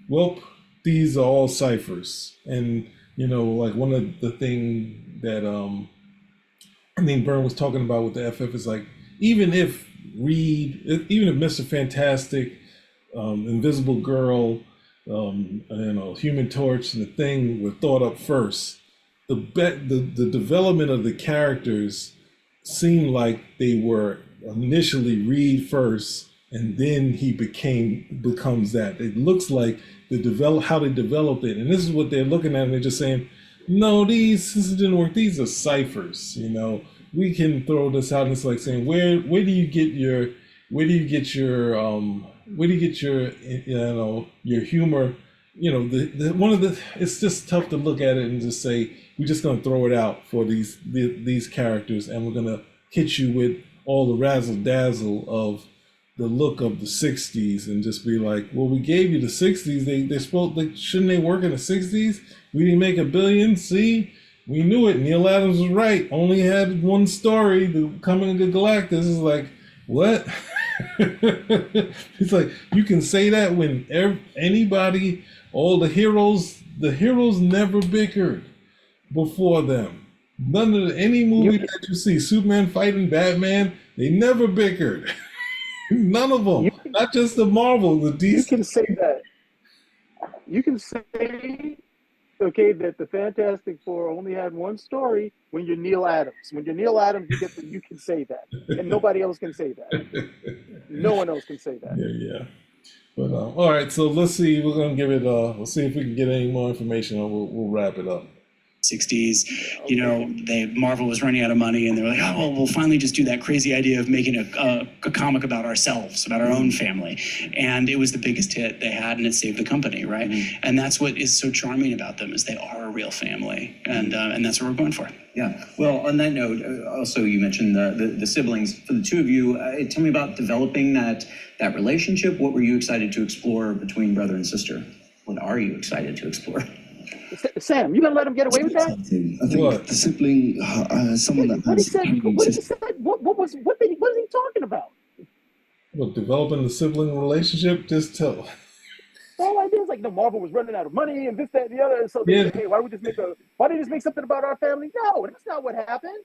well, these are all ciphers. And, like one of the things that I think Byrne was talking about with the FF is like, even if Mr. Fantastic, Invisible Girl, Human Torch and the Thing were thought up first, the development of the characters seemed like they were initially Reed first, and then he becomes that. It looks like how they developed it, and this is what they're looking at, and they're just saying, no, this didn't work. These are ciphers. We can throw this out, and it's like saying, where do you get your your humor? It's just tough to look at it and just say, we're just going to throw it out for these characters, and we're going to hit you with all the razzle dazzle of the look of the '60s, and just be like, well, we gave you the '60s. Shouldn't they work in the '60s? We didn't make $1 billion. See, we knew it. Neil Adams was right. Only had one story. The Coming of the Galactus is like, what? It's like, you can say that when anybody, all the heroes never bickered before them. None of any movie that you see, Superman fighting Batman, they never bickered. None of them. Not just the Marvel, the DC. You can say that. You can say, okay, that the Fantastic Four only had one story when you're Neil Adams. When you're Neil Adams, you can say that, and nobody else can say that. No one else can say that. Yeah. But all right, so let's see. We're gonna give it. We'll see if we can get any more information, and we'll wrap it up. '60s, Marvel was running out of money, and they're like, oh, well, we'll finally just do that crazy idea of making a comic about ourselves, about our own family. And it was the biggest hit they had, and it saved the company, right? Mm-hmm. And that's what is so charming about them, is they are a real family. And that's what we're going for. Yeah. Well, on that note, also you mentioned the siblings. For the two of you, tell me about developing that relationship. What were you excited to explore between brother and sister? What are you excited to explore? Sam, you gonna let him get away with that? I think the sibling, someone that What he has. said? What is he talking about? Well, developing the sibling relationship, just tell. The whole idea is like, Marvel was running out of money and this, that, and the other. And so they said, hey, why don't you just make something about our family? No, that's not what happened.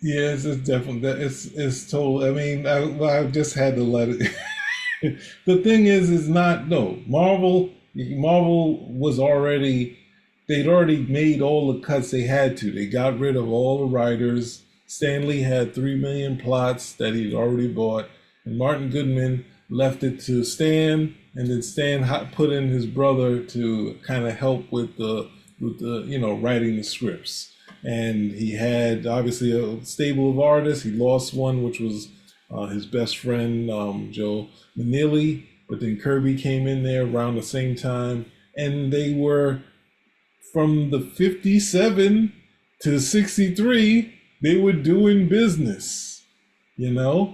Yeah, it's definitely it's total. I mean, I just had to let it. The thing is not Marvel was already. They'd already made all the cuts they had to. They got rid of all the writers. Stan Lee had 3 million plots that he'd already bought. and Martin Goodman left it to Stan, and then Stan put in his brother to kind of help with the writing the scripts. And he had obviously a stable of artists. He lost one, which was his best friend, Joe Manili, but then Kirby came in there around the same time, and they were from the 57 to 63, they were doing business.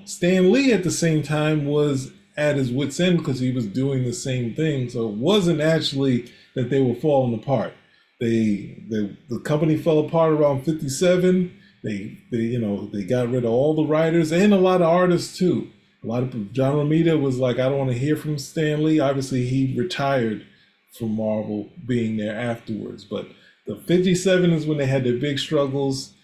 Stan Lee at the same time was at his wit's end because he was doing the same thing. So it wasn't actually that they were falling apart. The company fell apart around 57. They got rid of all the writers and a lot of artists too. A lot of John Romita was like, I don't want to hear from Stan Lee. Obviously, he retired from Marvel being there afterwards. But the 57 is when they had their big struggles.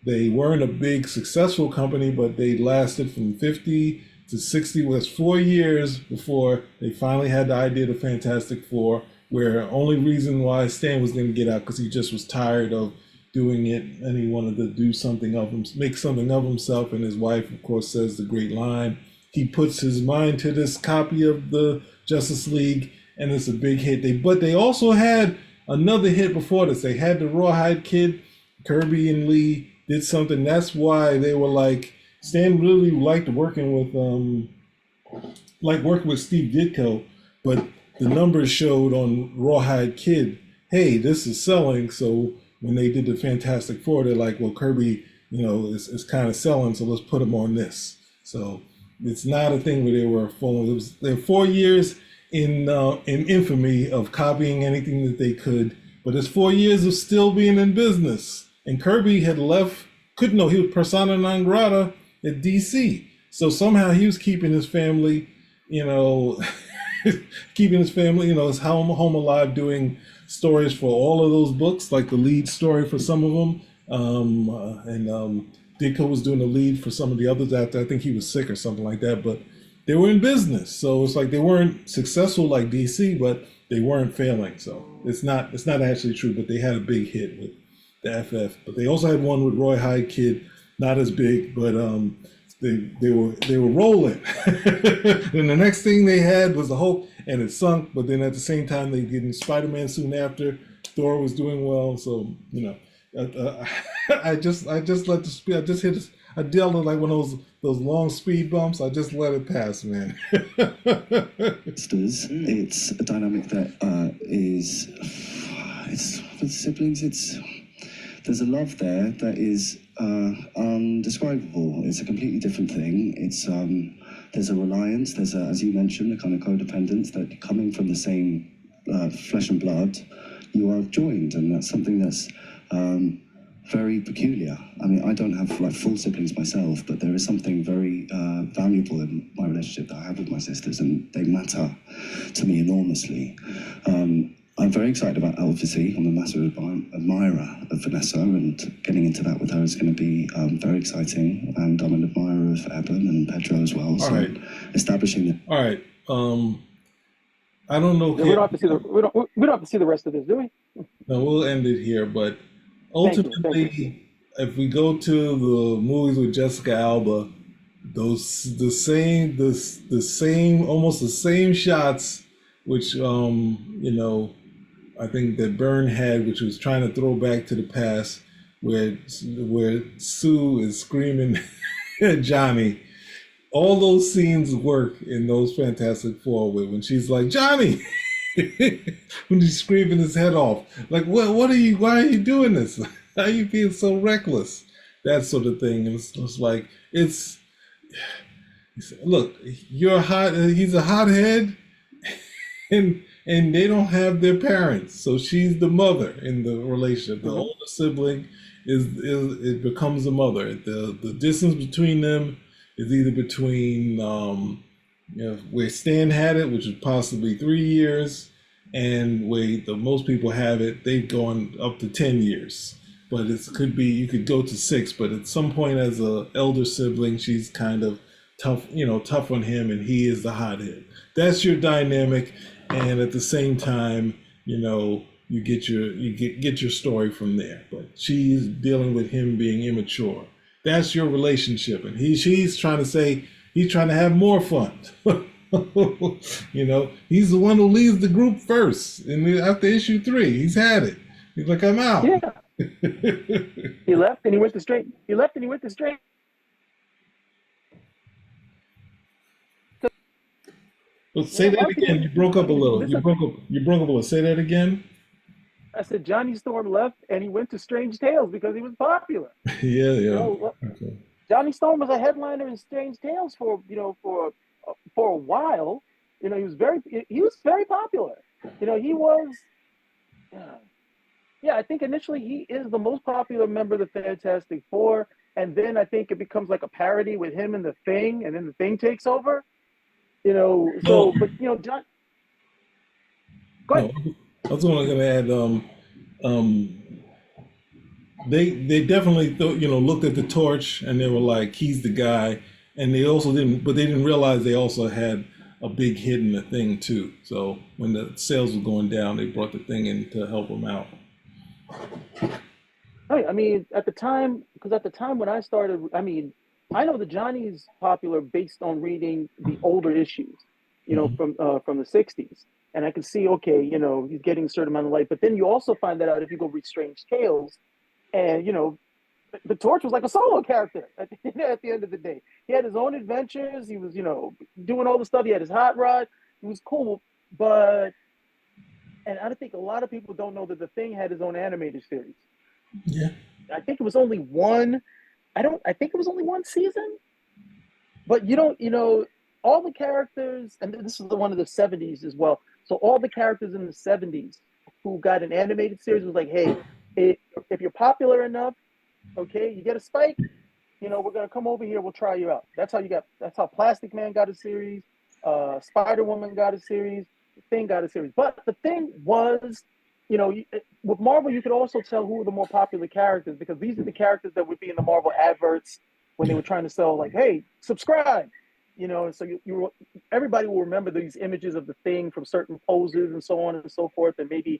They weren't a big successful company, but they lasted from 50 to 60. Well, that's 4 years before they finally had the idea of the Fantastic Four, where only reason why Stan was going to get out because he just was tired of doing it and he wanted to do something of him, make something of himself. And his wife, of course, says the great line. He puts his mind to this copy of the Justice League, and it's a big hit. But they also had another hit before this. They had the Rawhide Kid. Kirby and Lee did something. That's why they were like, Stan really liked working with Steve Ditko, but the numbers showed on Rawhide Kid, hey, this is selling. So when they did the Fantastic Four, they're like, well, Kirby, is kind of selling, so let's put him on this. So it's not a thing where they were falling. They were 4 years in infamy of copying anything that they could, but it's 4 years of still being in business. And Kirby had left, he was persona non grata at DC. So somehow he was keeping his family, his home alive, doing stories for all of those books, like the lead story for some of them. Ditko was doing the lead for some of the others after I think he was sick or something like that, but they were in business. So it's like they weren't successful like DC, but they weren't failing. So it's not actually true, but they had a big hit with the FF. But they also had one with Rawhide Kid, not as big, but they were rolling. And the next thing they had was the Hulk, and it sunk. But then at the same time, they getting Spider-Man soon after. Thor was doing well, so I just let the speed. I just hit. I dealt with like one of those long speed bumps. I just let it pass, man. It's a dynamic that is. It's for the siblings. There's a love there that is undescribable. It's a completely different thing. It's there's a reliance. There's a, as you mentioned, a kind of codependence that coming from the same flesh and blood, you are joined, and that's something that's very peculiar. I mean, I don't have like full siblings myself, but there is something very valuable in my relationship that I have with my sisters, and they matter to me enormously. I'm very excited about Elvisy. I'm a massive admirer of Vanessa, and getting into that with her is going to be very exciting. And I'm an admirer of Eben and Pedro as well. So establishing the. All right. I don't know. We don't have to see the rest of this, do we? No, we'll end it here. But ultimately, if we go to the movies with Jessica Alba, almost the same shots, which I think that Byrne had, which was trying to throw back to the past, where Sue is screaming at Johnny. All those scenes work in those Fantastic Four when she's like, Johnny, when he's screaming his head off. Like, why are you doing this? How are you being so reckless? That sort of thing. And it's like, look, he's a hothead, and they don't have their parents, so she's the mother in the relationship. The older sibling it becomes a mother. The distance between them is either between where Stan had it, which is possibly 3 years, and where most people have it, they've gone up to 10 years. But you could go to 6. But at some point, as a elder sibling, she's kind of tough on him, and he is the hothead. That's your dynamic. And at the same time, you get your story from there. But she's dealing with him being immature. That's your relationship, and she's trying to say, he's trying to have more fun. You know, he's the one who leaves the group first, and after issue 3, he's had it. He's like, I'm out. Yeah. He left and he went to straight. He left and he went to straight. Well, say that again. You broke up a little. You broke up a little. Say that again. I said Johnny Storm left and he went to Strange Tales because he was popular. Yeah. You know, Okay. Johnny Storm was a headliner in Strange Tales for a while. You know, he was very popular. You know, he was. Yeah, I think initially he is the most popular member of the Fantastic Four, and then I think it becomes like a parody with him and the Thing, and then the Thing takes over. You know, so but you know, John. Go ahead. I was only going to add. They definitely looked at the Torch and they were like, he's the guy, and they didn't realize they also had a big hit in the Thing too. So when the sales were going down, they brought the Thing in to help them out. I mean, at the time when I started, I mean, I know that Johnny's popular based on reading the older issues, you know, from the '60s, and I can see, okay, you know, he's getting a certain amount of light. But then you also find that out if you go read Strange Tales, and you know, the Torch was like a solo character at the end of the day. He had his own adventures. He was, you know, doing all the stuff. He had his hot rod. He was cool, but. And I think a lot of people don't know that the Thing had his own animated series. Yeah. I think it was only one. I think it was only one season. But you know, all the characters, and this is the one of the '70s as well. So all the characters in the '70s who got an animated series was like, hey, if you're popular enough, okay, you get a spike, you know, we're gonna come over here, we'll try you out. That's how Plastic Man got a series, Spider-Woman got a series. Thing got a series, but the thing was, you know, with Marvel, you could also tell who were the more popular characters because these are the characters that would be in the Marvel adverts when they were trying to sell, like, hey, subscribe, you know. And so everybody will remember these images of the Thing from certain poses and so on and so forth, and maybe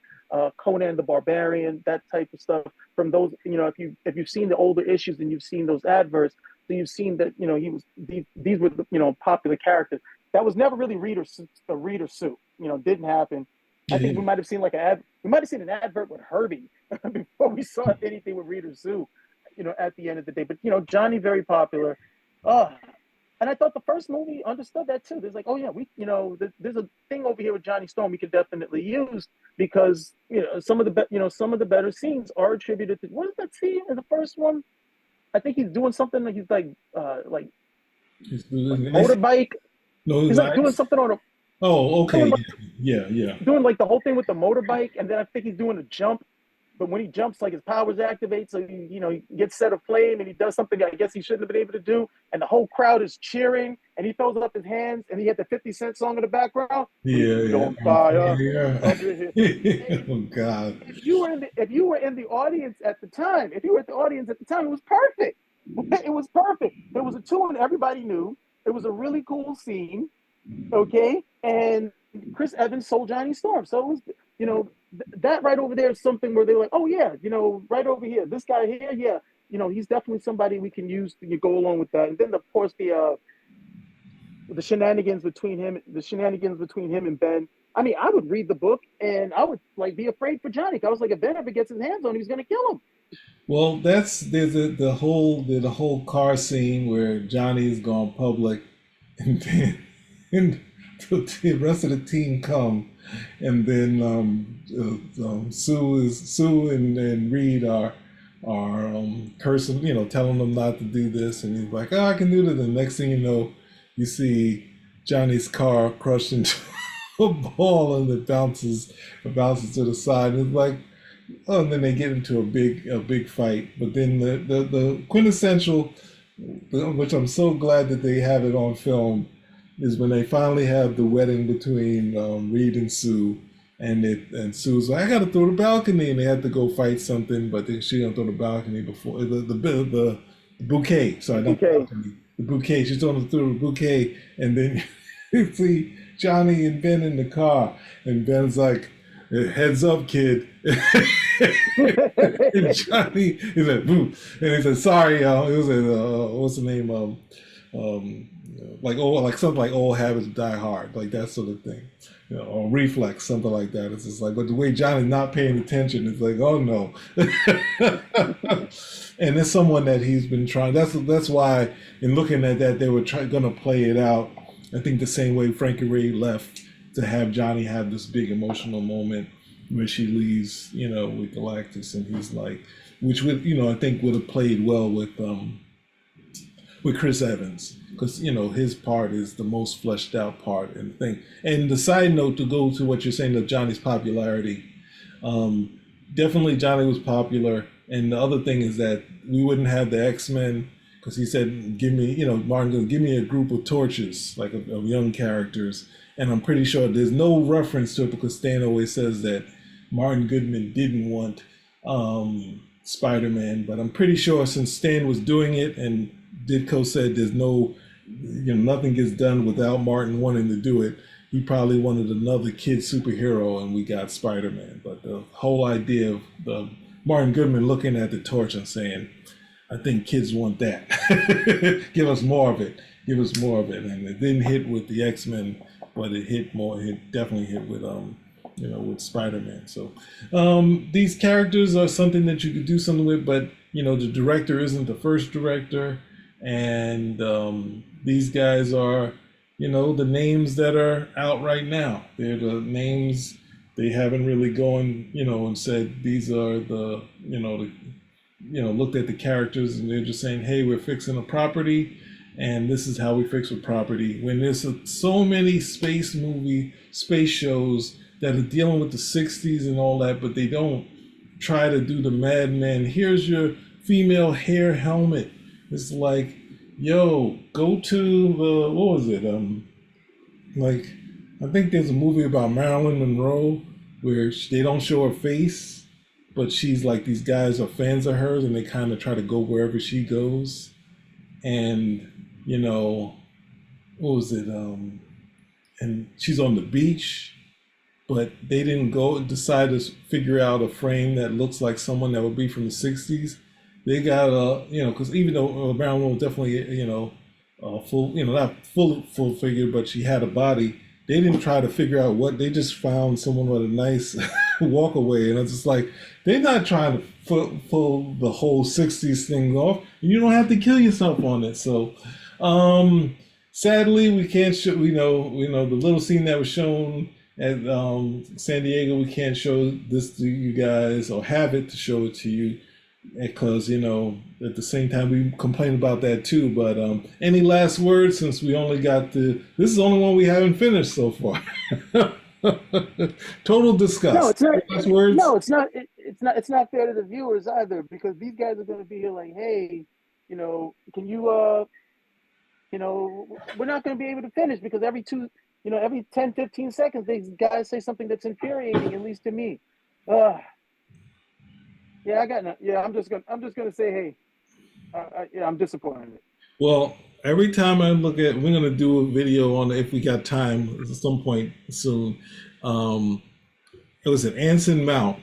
Conan the Barbarian, that type of stuff from those. You know, if you've seen the older issues and you've seen those adverts, so you've seen that, you know, these were the, you know, popular characters. That was never really Reader Suit. You know, didn't happen. I think we might have seen an advert with Herbie before we saw anything with Reader Zoo, you know, at the end of the day. But you know, Johnny very popular. And I thought the first movie understood that too. There's like, oh yeah, there's a thing over here with Johnny Storm we could definitely use because you know some of the better scenes are attributed to what is that scene in the first one? I think he's doing something like he's like motorbike. No, he's like doing something on a. Oh, okay. Yeah. Doing like the whole thing with the motorbike, and then I think he's doing a jump. But when he jumps, like his powers activate, so he gets set aflame, and he does something I guess he shouldn't have been able to do, and the whole crowd is cheering, and he throws up his hands, and he had the 50 Cent song in the background. Yeah. On fire. Yeah. Oh God. If you were in the audience at the time, it was perfect. It was perfect. There was a tune everybody knew. It was a really cool scene. Okay, and Chris Evans sold Johnny Storm, so it was, you know, that right over there is something where they're like, oh yeah, you know, right over here, this guy here, yeah, you know, he's definitely somebody we can use to go along with that. And then of course the shenanigans between him and Ben. I mean, I would read the book and I would like be afraid for Johnny. I was like, if Ben ever gets his hands on him, he's gonna kill him. Well, there's the whole car scene where Johnny has gone public, and then. And the rest of the team come, and then Sue and Reed are cursing, you know, telling them not to do this, and he's like, "Oh, I can do this." And the next thing you know, you see Johnny's car crushed into a ball, and it bounces to the side. And it's like, oh, and then they get into a big fight. But then the quintessential, which I'm so glad that they have it on film, is when they finally have the wedding between Reed and Sue, and Sue's like, I got to throw the balcony, and they had to go fight something, but she didn't throw the balcony before the bouquet. Sorry, not the balcony, the bouquet. She's throwing the bouquet, and then you see Johnny and Ben in the car, and Ben's like, heads up, kid. And Johnny is like, boo, and he said, sorry, it was what's the name? like something like old habits die hard, like that sort of thing, or reflex, something like that. It's just like, but the way Johnny's not paying attention, it's like, oh no. And it's someone that he's been trying. That's why in looking at that, they were going to play it out. I think the same way Frankie Ray left to have Johnny have this big emotional moment where she leaves, with Galactus, and he's like, which would, I think would have played well with Chris Evans, because his part is the most fleshed out part and thing. And the side note, to go to what you're saying of Johnny's popularity, definitely Johnny was popular. And the other thing is that we wouldn't have the X-Men, because he said, give me, Martin goes, give me a group of torches, like of young characters. And I'm pretty sure there's no reference to it, because Stan always says that Martin Goodman didn't want Spider-Man. But I'm pretty sure since Stan was doing it, and Ditko said there's no, nothing gets done without Martin wanting to do it, he probably wanted another kid superhero, and we got Spider-Man. But the whole idea of the Martin Goodman looking at the torch and saying, I think kids want that. Give us more of it. Give us more of it. And it didn't hit with the X-Men, but it hit more. It definitely hit with with Spider-Man. So these characters are something that you could do something with, but the director isn't the first director, and these guys are the names that are out right now. They're the names. They haven't really gone and said these are the looked at the characters, and they're just saying, hey, we're fixing a property, and this is how we fix a property. When there's so many space shows that are dealing with the 60s and all that, but they don't try to do the Mad Men, here's your female hair helmet. It's like, yo, go to the, what was it? I think there's a movie about Marilyn Monroe where they don't show her face, but she's like, these guys are fans of hers, and they kind of try to go wherever she goes. And, what was it? And she's on the beach, but they didn't decide to figure out a frame that looks like someone that would be from the 60s. They got, because even though Marilyn Monroe was definitely, full, not full figure, but she had a body. They didn't try to figure out they just found someone with a nice walk away. And it's just like, they're not trying to pull the whole 60s thing off, and you don't have to kill yourself on it. So, sadly, we can't show, the little scene that was shown at San Diego, we can't show this to you guys or have it to show it to you, because at the same time we complain about that too. But any last words, since we only got this is the only one we haven't finished so far. Total disgust. No, it's not. Last words? No, it's not. It's not fair to the viewers either, because these guys are going to be here like, hey, can you we're not going to be able to finish, because every 10, 15 seconds, these guys say something that's infuriating, at least to me. Yeah, I got no. Yeah, I'm just gonna say, hey, I'm disappointed. Well, every time I look at, we're gonna do a video on it if we got time at some point soon. It was an Anson Mount,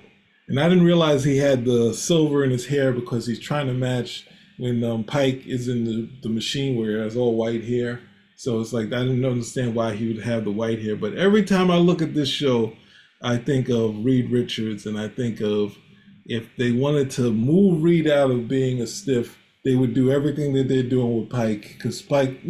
and I didn't realize he had the silver in his hair, because he's trying to match when Pike is in the machine where he has all white hair. So it's like, I didn't understand why he would have the white hair. But every time I look at this show, I think of Reed Richards, and I think of, if they wanted to move Reed out of being a stiff, they would do everything that they're doing with Pike. Because Pike,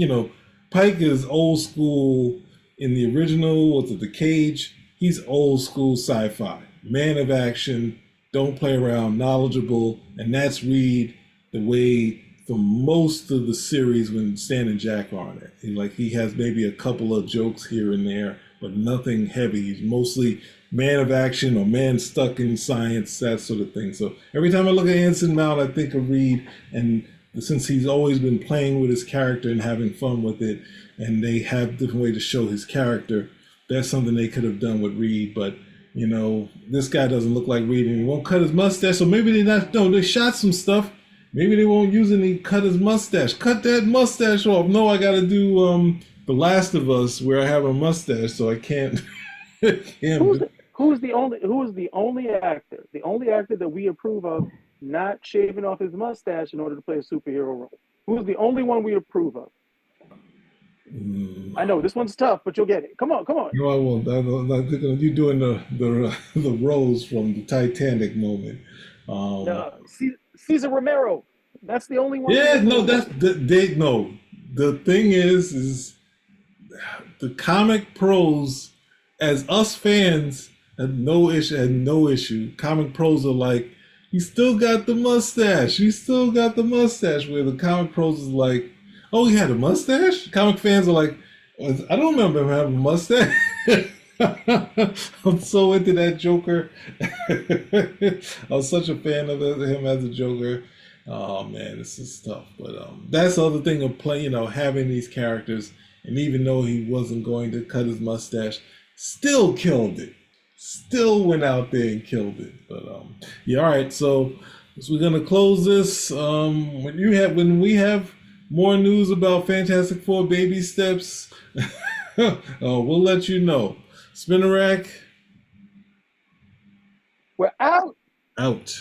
Pike is old school in the original, was it The Cage? He's old school sci-fi. Man of action, don't play around, knowledgeable. And that's Reed the way for most of the series when Stan and Jack are on it. He has maybe a couple of jokes here and there, but nothing heavy. He's mostly man of action or man stuck in science, that sort of thing. So every time I look at Anson Mount, I think of Reed, and since he's always been playing with his character and having fun with it, and they have different way to show his character, that's something they could have done with Reed. But this guy doesn't look like Reed, and he won't cut his mustache. So maybe they shot some stuff. Maybe they won't use it, and he cut his mustache. Cut that mustache off. No, I got to do The Last of Us, where I have a mustache, so I can't. Who's the only actor that we approve of not shaving off his mustache in order to play a superhero role? Who's the only one we approve of? Mm, I know this one's tough, but you'll get it. Come on, come on. no, I won't. You're doing the Rose from the Titanic moment. Um, Cesar Romero. That's the only one. yeah, no, no. The thing is the comic pros, as us fans, had no issue. Comic pros are like, he still got the mustache. He still got the mustache. Where the comic pros is like, oh, he had a mustache. Comic fans are like, I don't remember him having a mustache. I'm so into that Joker. I was such a fan of him as a Joker. Oh man, this is tough. But that's the other thing of playing, having these characters, and even though he wasn't going to cut his mustache, still killed it. Still went out there and killed it. But yeah, all right. So we're gonna close this. When we have more news about Fantastic Four baby steps, we'll let you know. Spinner Rack We're out. out.